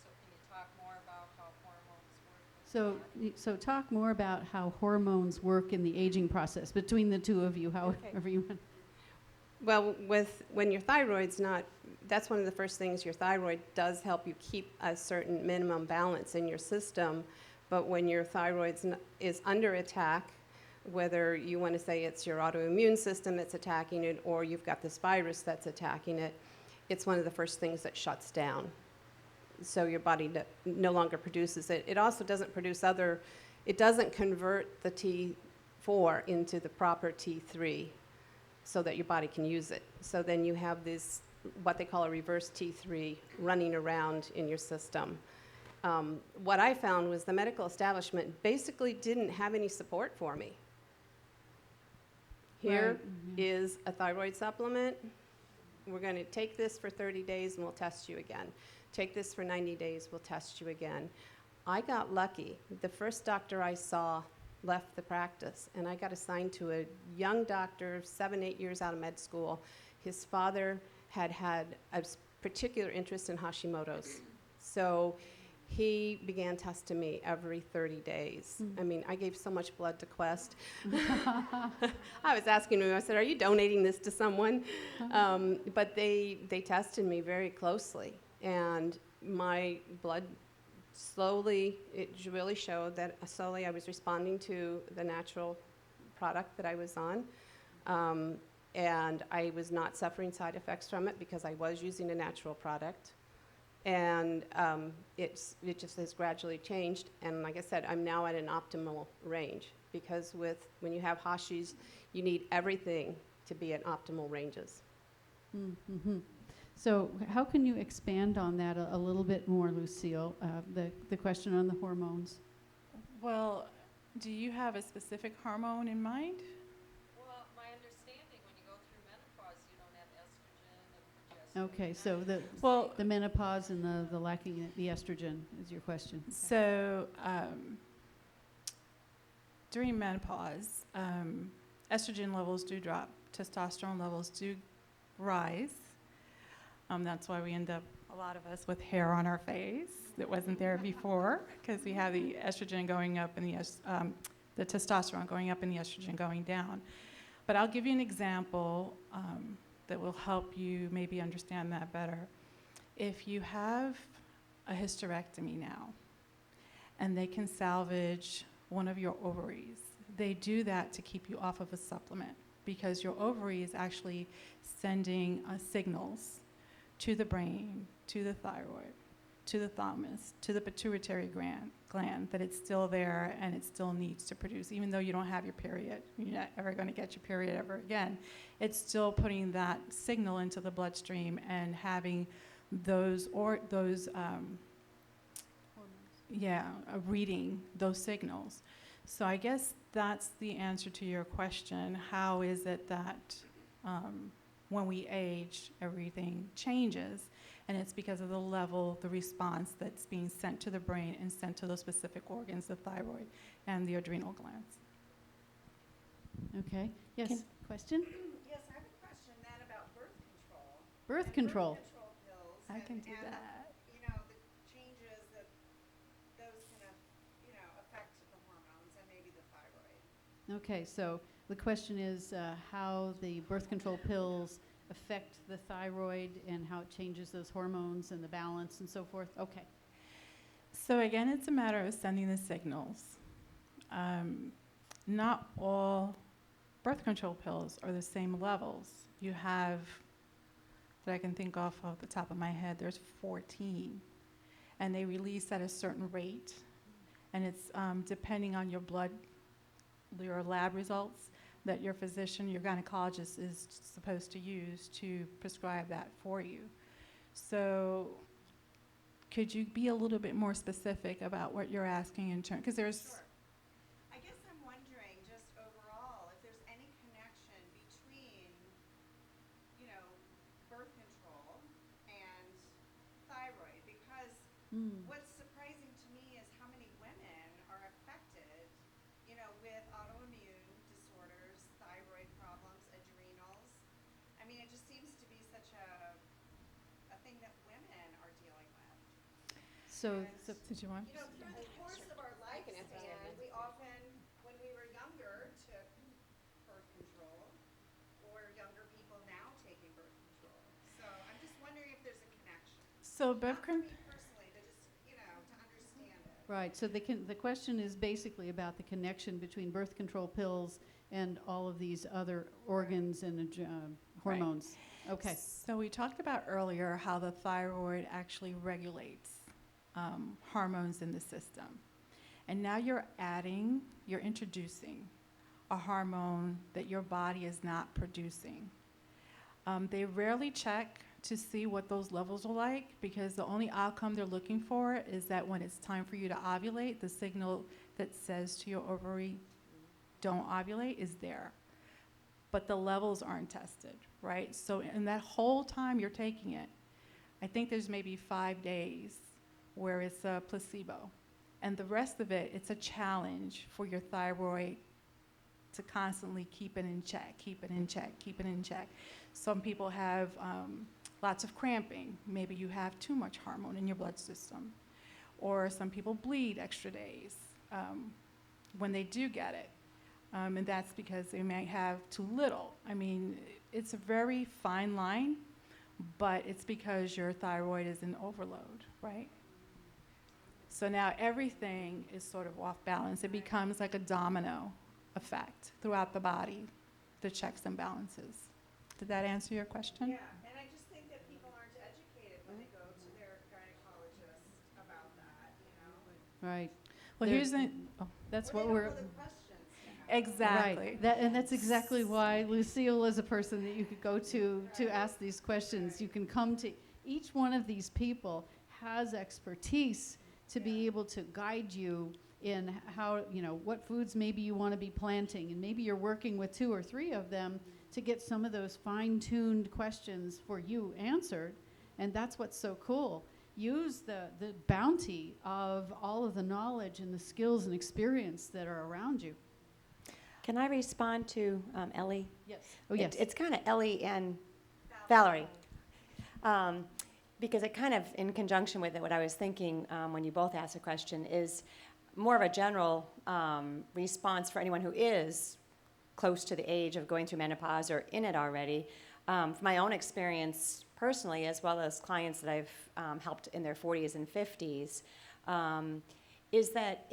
So can you talk more about how hormones work? So talk more about how hormones work in the aging process between the two of you, however you want. well, when your thyroid's not, that's one of the first things. Your thyroid does help you keep a certain minimum balance in your system, but when your thyroid is under attack, whether you want to say it's your autoimmune system that's attacking it or you've got this virus that's attacking it, it's one of the first things that shuts down. So your body no longer produces it. It also doesn't produce it doesn't convert the T4 into the proper T3 so that your body can use it. So then you have this, what they call a reverse T3 running around in your system. What I found was the medical establishment basically didn't have any support for me. Here is a thyroid supplement. We're going to take this for 30 days and we'll test you again. Take this for 90 days, we'll test you again. I got lucky. The first doctor I saw left the practice, and I got assigned to a young doctor, 7, 8 years out of med school. His father had a particular interest in Hashimoto's. So he began testing me every 30 days. I mean, I gave so much blood to Quest. I was asking him, I said, are you donating this to someone? But they tested me very closely. And my blood slowly, it really showed that slowly I was responding to the natural product that I was on. And I was not suffering side effects from it because I was using a natural product. And it just has gradually changed. And like I said, I'm now at an optimal range because when you have Hashis, you need everything to be at optimal ranges. Mm-hmm. So how can you expand on that a little bit more, Lucille, the question on the hormones? Well, do you have a specific hormone in mind? Well, my understanding, when you go through menopause, you don't have estrogen and progesterone. Okay, so the menopause and the lacking the estrogen is your question. Okay. So during menopause, estrogen levels do drop, testosterone levels do rise. That's why we end up, a lot of us, with hair on our face that wasn't there before, because we have the estrogen going up and the testosterone going up and the estrogen going down. But I'll give you an example that will help you maybe understand that better. If you have a hysterectomy now, and they can salvage one of your ovaries, they do that to keep you off of a supplement, because your ovary is actually sending signals to the brain, to the thyroid, to the thymus, to the pituitary gland that it's still there and it still needs to produce. Even though you don't have your period, you're not ever going to get your period ever again, it's still putting that signal into the bloodstream and having reading those signals. So I guess that's the answer to your question. How is it that when we age, everything changes? And it's because of the response that's being sent to the brain and sent to those specific organs, the thyroid and the adrenal glands. Okay. Yes. Question? Yes, I have a question then about birth control. Birth control. Birth control pills. I can do and, that. You know, the changes that those can, affect the hormones and maybe the thyroid. Okay, so the question is how the birth control pills affect the thyroid and how it changes those hormones and the balance and so forth. Okay. So again, it's a matter of sending the signals. Not all birth control pills are the same levels. You have, that I can think off the top of my head, there's 14. And they release at a certain rate and it's depending on your lab results that your physician, your gynecologist is supposed to use to prescribe that for you. So could you be a little bit more specific about what you're asking in terms, because there's... Sure. I guess I'm wondering, just overall, if there's any connection between, birth control and thyroid, because what's surprising to me is how many women are affected, with autoimmune disorders, thyroid problems, adrenals. I mean, it just seems to be such a thing that women are dealing with. So Did you want? Through the course of our lifespan, we often, when we were younger, took birth control, or younger people now taking birth control. So I'm just wondering if there's a connection. So Not for me personally, but just, to understand it. right, so the question is basically about the connection between birth control pills and all of these other organs and hormones. Okay. So we talked about earlier how the thyroid actually regulates hormones in the system. And now you're introducing a hormone that your body is not producing. They rarely check to see what those levels are like, because the only outcome they're looking for is that when it's time for you to ovulate, the signal that says to your ovary, don't ovulate, is there. But the levels aren't tested, right? So in that whole time you're taking it, I think there's maybe 5 days where it's a placebo. And the rest of it, it's a challenge for your thyroid to constantly keep it in check, keep it in check, keep it in check. Some people have lots of cramping. Maybe you have too much hormone in your blood system. Or some people bleed extra days when they do get it. And that's because they might have too little. I mean, it's a very fine line, but it's because your thyroid is in overload, right? So now everything is sort of off balance. It becomes like a domino effect throughout the body, the checks and balances. Did that answer your question? Yeah, and I just think that people aren't educated when they go to their gynecologist about that, Right. Well, There- here's the... That's Or what they don't we're... know the questions to ask. Exactly. Right. And that's exactly why Lucille is a person that you could go to ask these questions. You can come to each one of these people has expertise to be able to guide you in how, what foods maybe you want to be planting. And maybe you're working with 2 or 3 of them to get some of those fine-tuned questions for you answered. And that's what's so cool. Use the bounty of all of the knowledge and the skills and experience that are around you. Can I respond to Ellie? Yes. Oh, yes. It's kind of Ellie and Valerie. Because it kind of, in conjunction with it, what I was thinking when you both asked the question is more of a general response for anyone who is close to the age of going through menopause or in it already. From my own experience personally, as well as clients that I've helped in their 40s and 50s, is that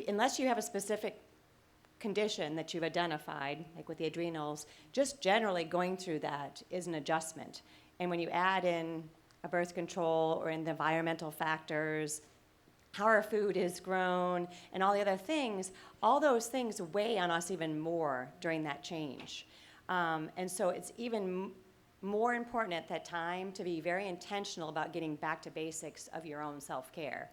unless you have a specific condition that you've identified, like with the adrenals, just generally going through that is an adjustment. And when you add in a birth control or in the environmental factors, how our food is grown, and all the other things, all those things weigh on us even more during that change. And so it's even more important at that time to be very intentional about getting back to basics of your own self-care.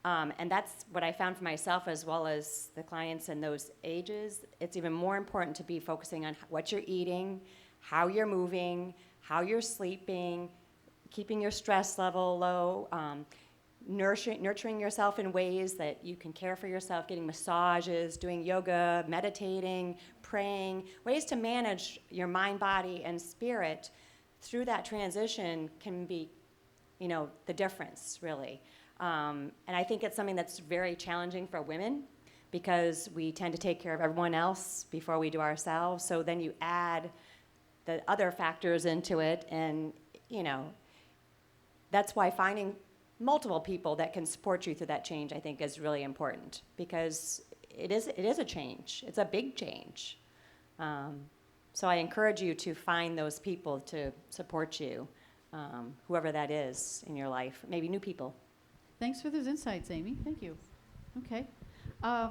And that's what I found for myself as well as the clients in those ages. It's even more important to be focusing on what you're eating, how you're moving, how you're sleeping, keeping your stress level low, nurturing yourself in ways that you can care for yourself, getting massages, doing yoga, meditating, praying, ways to manage your mind, body, and spirit through that transition can be, the difference, really. And I think it's something that's very challenging for women because we tend to take care of everyone else before we do ourselves. So then you add the other factors into it, and, that's why finding multiple people that can support you through that change, I think, is really important because it is a change. It's a big change. So I encourage you to find those people to support you, whoever that is in your life, maybe new people. Thanks for those insights, Amy. Thank you. Okay.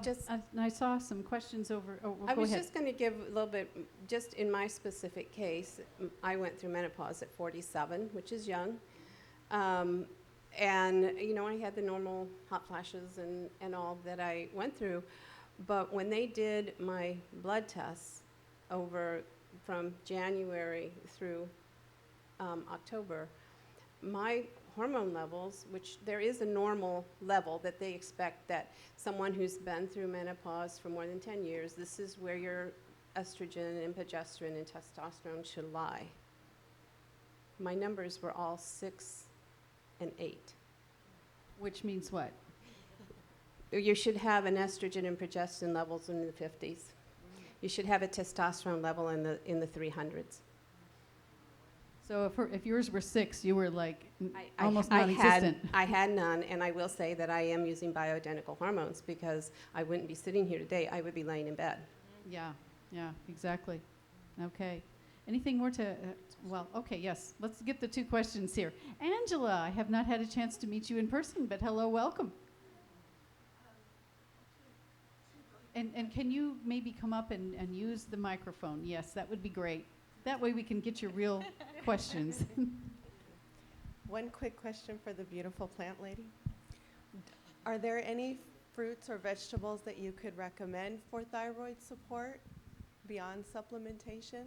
Just- I saw some questions over. Oh, well, I go was ahead. just going to give a little bit, just in my specific case, I went through menopause at 47, which is young. And, you know, I had the normal hot flashes and all that I went through. But when they did my blood tests over from January through October, my hormone levels, which there is a normal level that they expect that someone who's been through menopause for more than 10 years, this is where your estrogen and progesterone and testosterone should lie. My numbers were all 6 and 8. Which means what? You should have an estrogen and progesterone levels in the 50s. You should have a testosterone level in the 300s. So if yours were 6, you were like I- almost I non-existent. I had none, and I will say that I am using bioidentical hormones because I wouldn't be sitting here today. I would be laying in bed. Yeah, exactly. Okay. Anything more to, well, okay, yes. Let's get the 2 questions here. Angela, I have not had a chance to meet you in person, but hello, welcome. And can you maybe come up and use the microphone? Yes, that would be great. That way we can get your real questions. One quick question for the beautiful plant lady. Are there any fruits or vegetables that you could recommend for thyroid support beyond supplementation?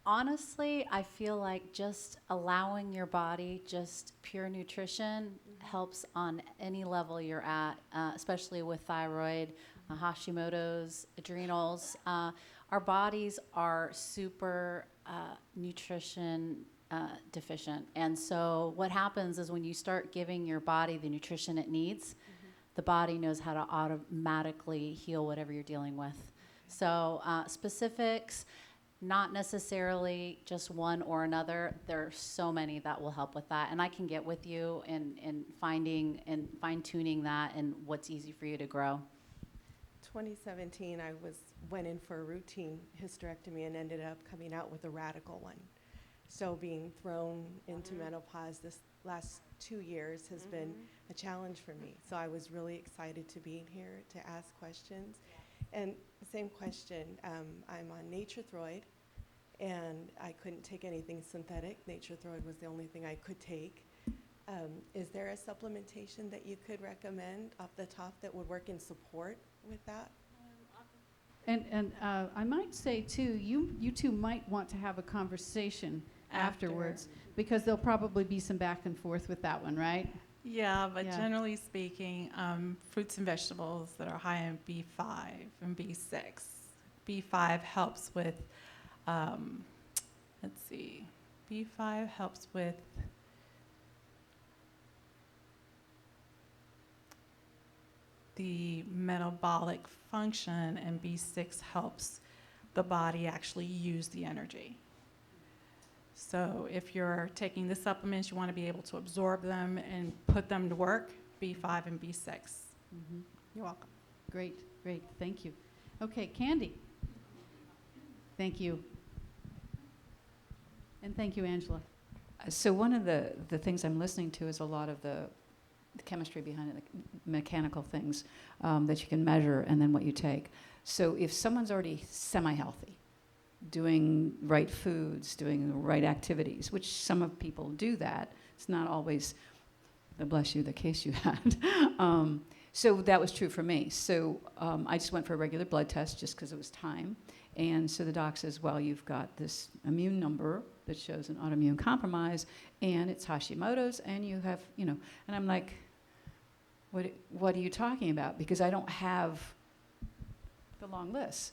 Honestly, I feel like just allowing your body just pure nutrition helps on any level you're at, especially with thyroid, Hashimoto's, adrenals. Our bodies are super nutrition deficient. And so what happens is when you start giving your body the nutrition it needs, the body knows how to automatically heal whatever you're dealing with. So specifics, not necessarily just one or another. There are so many that will help with that. And I can get with you in finding and fine-tuning that and what's easy for you to grow. 2017, I went in for a routine hysterectomy and ended up coming out with a radical one. So being thrown into menopause this last 2 years has been a challenge for me. So I was really excited to be here to ask questions. And same question, I'm on Thyroid, and I couldn't take anything synthetic. Thyroid was the only thing I could take. Is there a supplementation that you could recommend off the top that would work in support with that? And I might say too, you two might want to have a conversation afterwards, because there'll probably be some back and forth with that one, right? Yeah, but Yeah. generally speaking, fruits and vegetables that are high in B5 and B6. B5 helps with, let's see, B5 helps with the metabolic function, and B6 helps the body actually use the energy. So if you're taking the supplements, you want to be able to absorb them and put them to work, B5 and B6. Mm-hmm. You're welcome. Great, thank you. Okay, Candy. Thank you. And thank you, Angela. So one of the things I'm listening to is a lot of the chemistry behind it, the mechanical things that you can measure, and then what you take. So if someone's already semi-healthy, doing right foods, doing the right activities, which some of people do that, it's not always, bless you, the case you had. So that was true for me. So I just went for a regular blood test just because it was time. And so the doc says, well, you've got this immune number that shows an autoimmune compromise, and it's Hashimoto's, and you have, and I'm like, what are you talking about? Because I don't have the long list.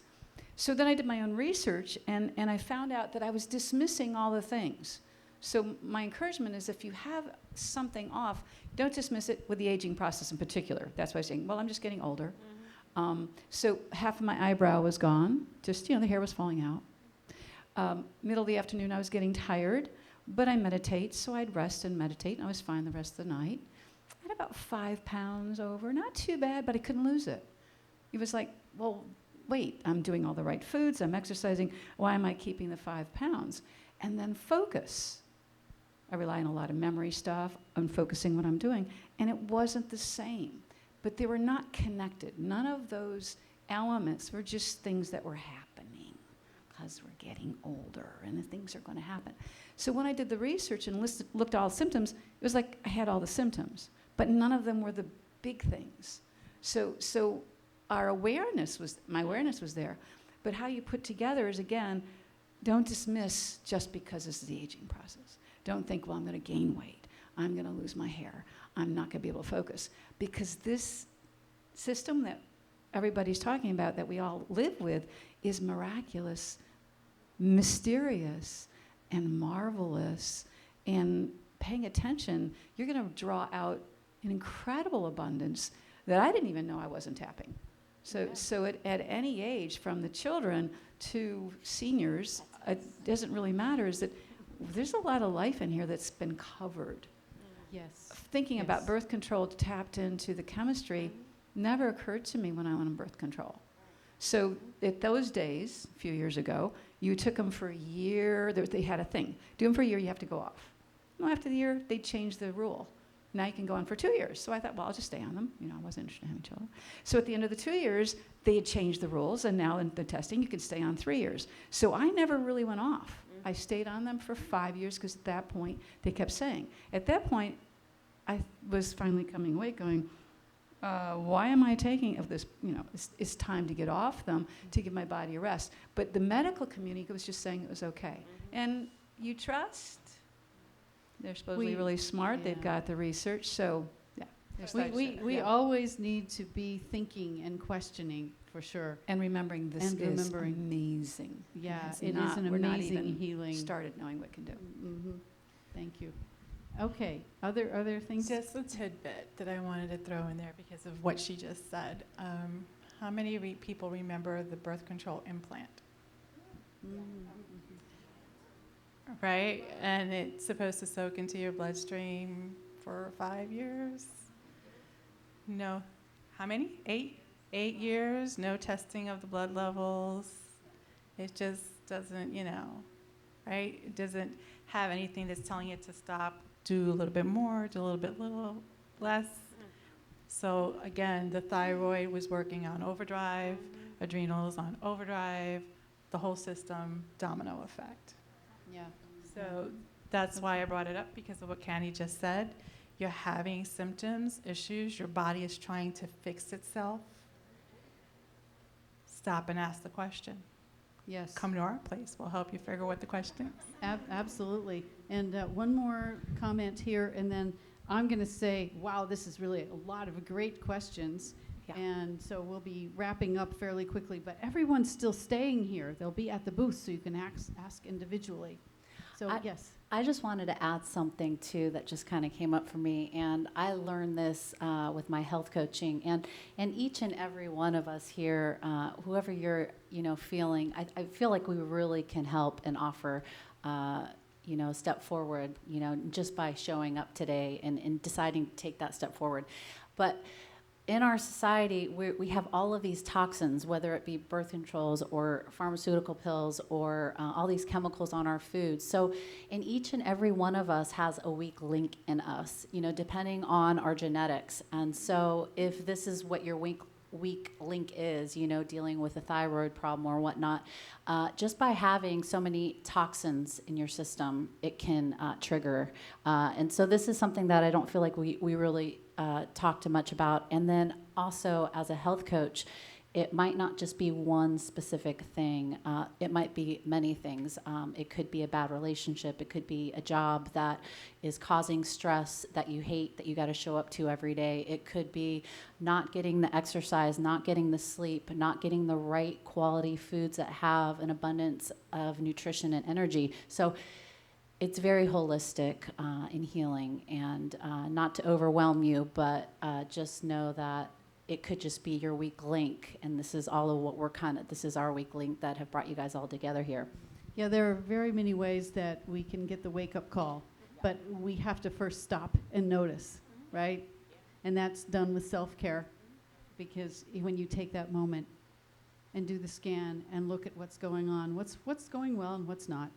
So then I did my own research, and I found out that I was dismissing all the things. So my encouragement is, if you have something off, don't dismiss it with the aging process in particular. That's why I was saying, well, I'm just getting older. So half of my eyebrow was gone. Just, the hair was falling out. Middle of the afternoon, I was getting tired, but I meditate, so I'd rest and meditate, and I was fine the rest of the night. I had about 5 pounds over. Not too bad, but I couldn't lose it. It was like, well, wait, I'm doing all the right foods, I'm exercising, why am I keeping the 5 pounds? And then focus. I rely on a lot of memory stuff, on focusing what I'm doing, and it wasn't the same. but they were not connected. None of those elements were just things that were happening because we're getting older and things are going to happen. So when I did the research and looked at all the symptoms, it was like I had all the symptoms, but none of them were the big things. So my awareness was there, but how you put together is, again, don't dismiss just because this is the aging process. Don't think, well, I'm going to gain weight. I'm going to lose my hair. I'm not going to be able to focus. Because this system that everybody's talking about, that we all live with, is miraculous, mysterious, and marvelous. And paying attention, you're going to draw out an incredible abundance that I didn't even know I wasn't tapping. So at any age, from the children to seniors, it doesn't really matter, is that there's a lot of life in here that's been covered. Yes. Thinking about birth control tapped into the chemistry never occurred to me when I went on birth control. So at those days, a few years ago, you took them for a year. They had a thing. Do them for a year, you have to go off. No, after the year, they changed the rule. Now you can go on for 2 years. So I thought, well, I'll just stay on them. I wasn't interested in having children. So at the end of the 2 years, they had changed the rules, and now in the testing, you can stay on 3 years. So I never really went off. I stayed on them for 5 years because at that point, they kept saying. At that point, I was finally coming awake going, why am I taking of this? It's time to get off them, to give my body a rest. But the medical community was just saying it was okay. And you trust? They're supposedly really smart. They've got the research. So, yeah. We always need to be thinking and questioning, for sure. And remembering this is amazing. Yeah, It's it not- is an we're not amazing even healing. started knowing what it can do. Mm-hmm. Thank you. Okay, other things? Just a tidbit that I wanted to throw in there because of what she just said. How many people remember the birth control implant? Right? And it's supposed to soak into your bloodstream for 5 years? No. How many? 8? 8 years, no testing of the blood levels. It just doesn't, right? It doesn't have anything that's telling it to stop, do a little bit more, do a little bit less. So again, the thyroid was working on overdrive, adrenals on overdrive, the whole system, domino effect. Yeah. So that's why I brought it up, because of what Candy just said. You're having symptoms, issues, your body is trying to fix itself. Stop and ask the question. Yes. Come to our place. We'll help you figure what the question is. Absolutely. And one more comment here, and then I'm going to say, wow, this is really a lot of great questions. Yeah. And so we'll be wrapping up fairly quickly, but everyone's still staying here. They'll be at the booth, so you can ask individually. So, yes. I just wanted to add something too that just kind of came up for me, and I learned this with my health coaching, and each and every one of us here, whoever you're feeling, I feel like we really can help and offer a step forward, just by showing up today and deciding to take that step forward. But in our society, we have all of these toxins, whether it be birth controls or pharmaceutical pills or all these chemicals on our foods. So, and each and every one of us has a weak link in us, depending on our genetics. And so if this is what your weak link is, dealing with a thyroid problem or whatnot, just by having so many toxins in your system, it can trigger. And so this is something that I don't feel like we really talk too much about. And then also as a health coach, it might not just be one specific thing. It might be many things. It could be a bad relationship. It could be a job that is causing stress that you hate, that you got to show up to every day. It could be not getting the exercise, not getting the sleep, not getting the right quality foods that have an abundance of nutrition and energy. So it's very holistic in healing, and not to overwhelm you, but just know that it could just be your weak link, and this is all of what this is our weak link that have brought you guys all together here. Yeah, there are very many ways that we can get the wake-up call, but we have to first stop and notice, right? And that's done with self-care, because when you take that moment and do the scan and look at what's going on, what's going well and what's not.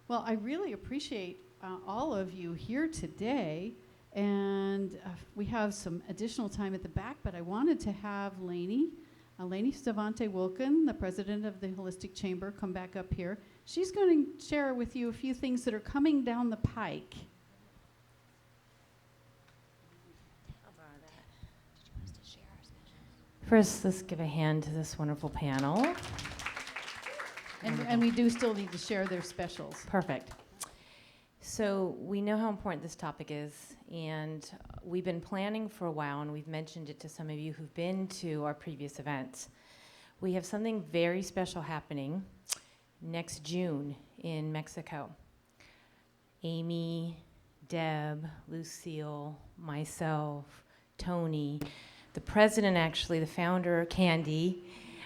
Well, I really appreciate all of you here today, And we have some additional time at the back, but I wanted to have Lainey Stavante-Wilkin, the president of the Holistic Chamber, come back up here. She's going to share with you a few things that are coming down the pike. First, let's give a hand to this wonderful panel. And we do still need to share their specials. Perfect. So we know how important this topic is, and we've been planning for a while, and we've mentioned it to some of you who've been to our previous events. We have something very special happening next June in Mexico. Amy, Deb, Lucille, myself, Tony, the president, actually, the founder, Candy,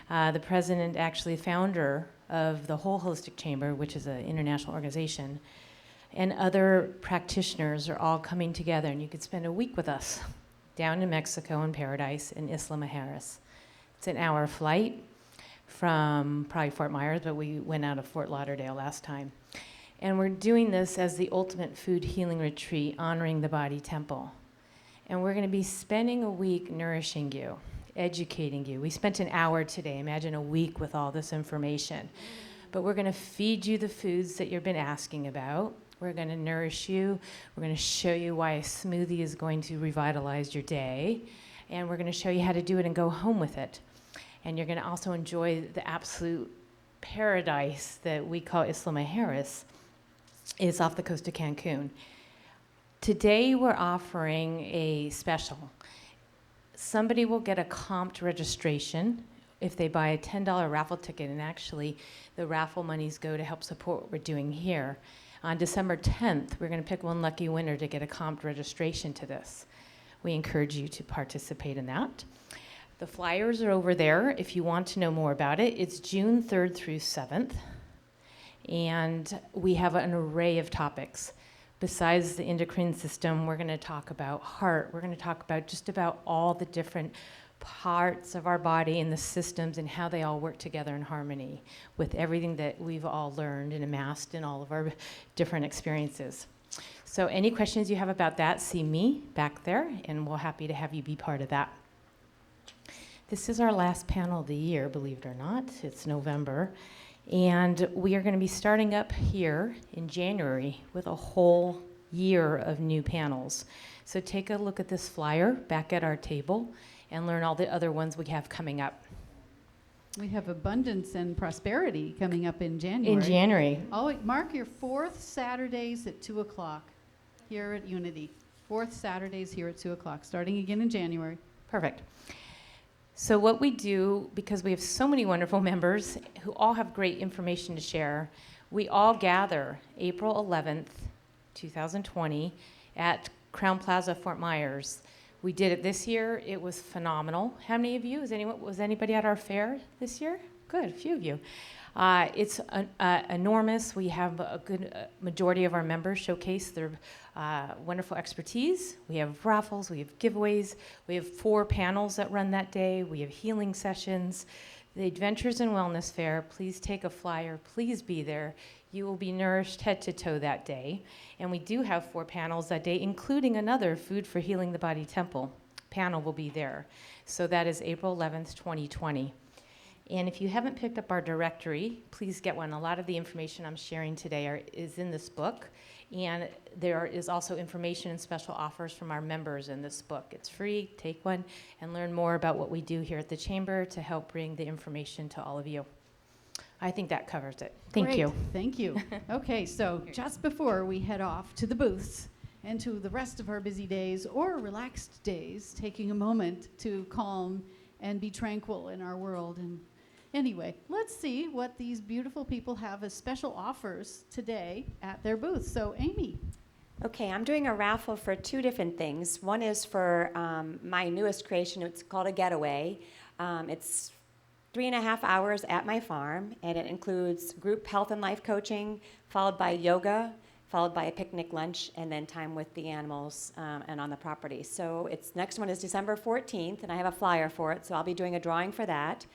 the president, actually, founder of the whole Holistic Chamber, which is an international organization, and other practitioners are all coming together, and you could spend a week with us down in Mexico in Paradise in Isla Mujeres. It's an hour flight from probably Fort Myers, but we went out of Fort Lauderdale last time. And we're doing this as the ultimate food healing retreat, honoring the body temple. And we're going to be spending a week nourishing you, educating you. We spent an hour today. Imagine a week with all this information. But we're going to feed you the foods that you've been asking about. We're going to nourish you. We're going to show you why a smoothie is going to revitalize your day. And we're going to show you how to do it and go home with it. And you're going to also enjoy the absolute paradise that we call Isla Mujeres. It's off the coast of Cancun. Today we're offering a special. Somebody will get a comped registration if they buy a $10 raffle ticket, and actually the raffle monies go to help support what we're doing here. On December 10th, we're going to pick one lucky winner to get a comped registration to this. We encourage you to participate in that. The flyers are over there if you want to know more about it. It's June 3rd through 7th, and we have an array of topics. Besides the endocrine system, we're going to talk about heart. We're going to talk about just about all the different parts of our body and the systems and how they all work together in harmony with everything that we've all learned and amassed in all of our different experiences. So any questions you have about that, see me back there, and we're happy to have you be part of that. This is our last panel of the year, believe it or not. It's November. And we are going to be starting up here in January with a whole year of new panels. So take a look at this flyer back at our table and learn all the other ones we have coming up. We have abundance and prosperity coming up in January. In January. Oh, mark your 4th Saturdays at 2 o'clock here at Unity. 4th Saturdays here at 2 o'clock, starting again in January. Perfect. So what we do, because we have so many wonderful members who all have great information to share, we all gather April 11th, 2020 at Crown Plaza, Fort Myers. We did it this year. It was phenomenal. How many of you? Was anybody at our fair this year? Good, a few of you. It's enormous. We have a good majority of our members showcase their wonderful expertise. We have raffles, we have giveaways, we have 4 panels that run that day, we have healing sessions. The Adventures in Wellness Fair, please take a flyer, please be there. You will be nourished head to toe that day. And we do have 4 panels that day, including another Food for Healing the Body Temple panel will be there. So that is April 11th, 2020. And if you haven't picked up our directory, please get one. A lot of the information I'm sharing today is in this book. And there is also information and special offers from our members in this book. It's free. Take one and learn more about what we do here at the Chamber to help bring the information to all of you. I think that covers it. Thank you. Thank you. Okay, so just before we head off to the booths and to the rest of our busy days or relaxed days, taking a moment to calm and be tranquil in our world. And anyway, let's see what these beautiful people have as special offers today at their booth. So, Amy. Okay, I'm doing a raffle for 2 different things. One is for my newest creation. It's called a getaway. It's 3.5 hours at my farm, and it includes group health and life coaching, followed by yoga, followed by a picnic lunch, and then time with the animals and on the property. So next one is December 14th, and I have a flyer for it, so I'll be doing a drawing for that.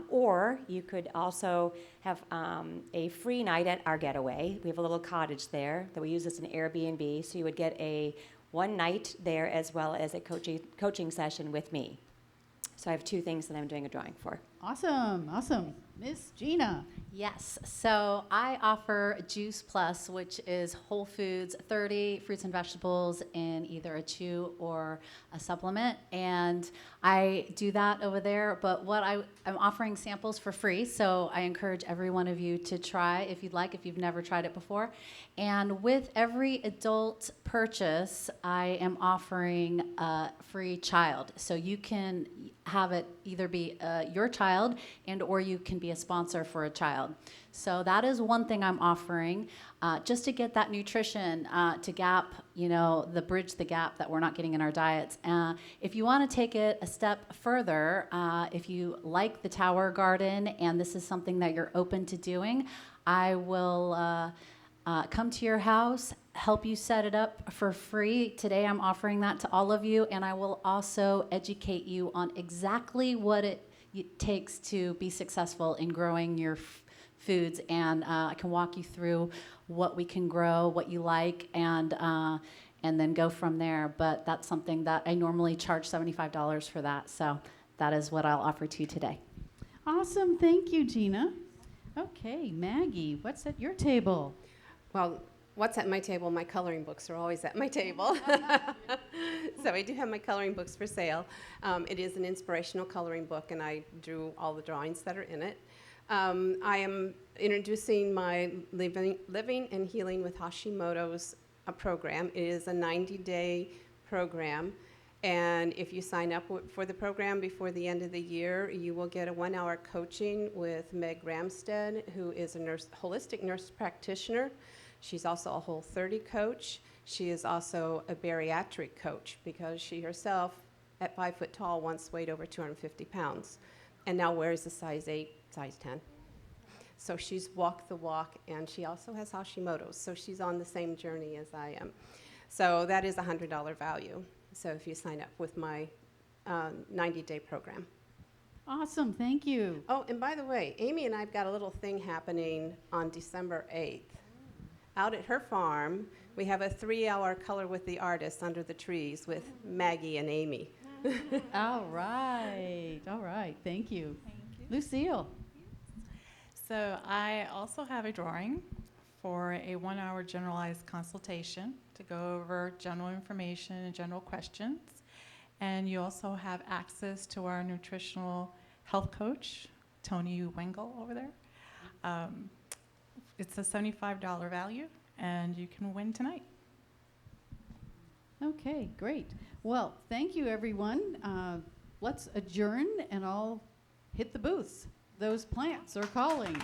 Or you could also have a free night at our getaway. We have a little cottage there that we use as an Airbnb, so you would get a one night there as well as a coaching session with me. So I have 2 things that I'm doing a drawing for. Awesome, awesome. Miss Gina. Yes, so I offer Juice Plus, which is whole foods, 30 fruits and vegetables in either a chew or a supplement, and I do that over there. But I'm offering samples for free, so I encourage every one of you to try if you'd like, if you've never tried it before. And with every adult purchase, I am offering a free child, so you can have it either be your child and or you can be a sponsor for a child. So that is one thing I'm offering, just to get that nutrition to bridge the gap that we're not getting in our diets. If you want to take it a step further, if you like the Tower Garden and this is something that you're open to doing, I will come to your house, help you set it up for free. Today I'm offering that to all of you, and I will also educate you on exactly what it takes to be successful in growing your foods, and I can walk you through what we can grow, what you like, and then go from there. But that's something that I normally charge $75 for that, so that is what I'll offer to you today. Awesome, thank you, Gina. Okay, Maggie, what's at your table? Well, what's at my table? My coloring books are always at my table. So I do have my coloring books for sale. It is an inspirational coloring book, and I drew all the drawings that are in it. I am introducing my Living and Healing with Hashimoto's program. It is a 90-day program, and if you sign up for the program before the end of the year, you will get a 1-hour coaching with Meg Ramstead, who is a holistic nurse practitioner. She's also a Whole30 coach. She is also a bariatric coach because she herself, at 5 foot tall, once weighed over 250 pounds and now wears a size 8, size 10. So she's walked the walk, and she also has Hashimoto's, so she's on the same journey as I am. So that is a $100 value, so if you sign up with my 90-day program. Awesome, thank you. Oh, and by the way, Amy and I have got a little thing happening on December 8th. Out at her farm, we have a 3-hour Color with the Artist under the trees with Maggie and Amy. All right, thank you. Thank you. Lucille. So I also have a drawing for a 1-hour generalized consultation to go over general information and general questions. And you also have access to our nutritional health coach, Tony Wengel over there. It's a $75 value, and you can win tonight. Okay, great. Well, thank you, everyone. Let's adjourn, and I'll hit the booths. Those plants are calling.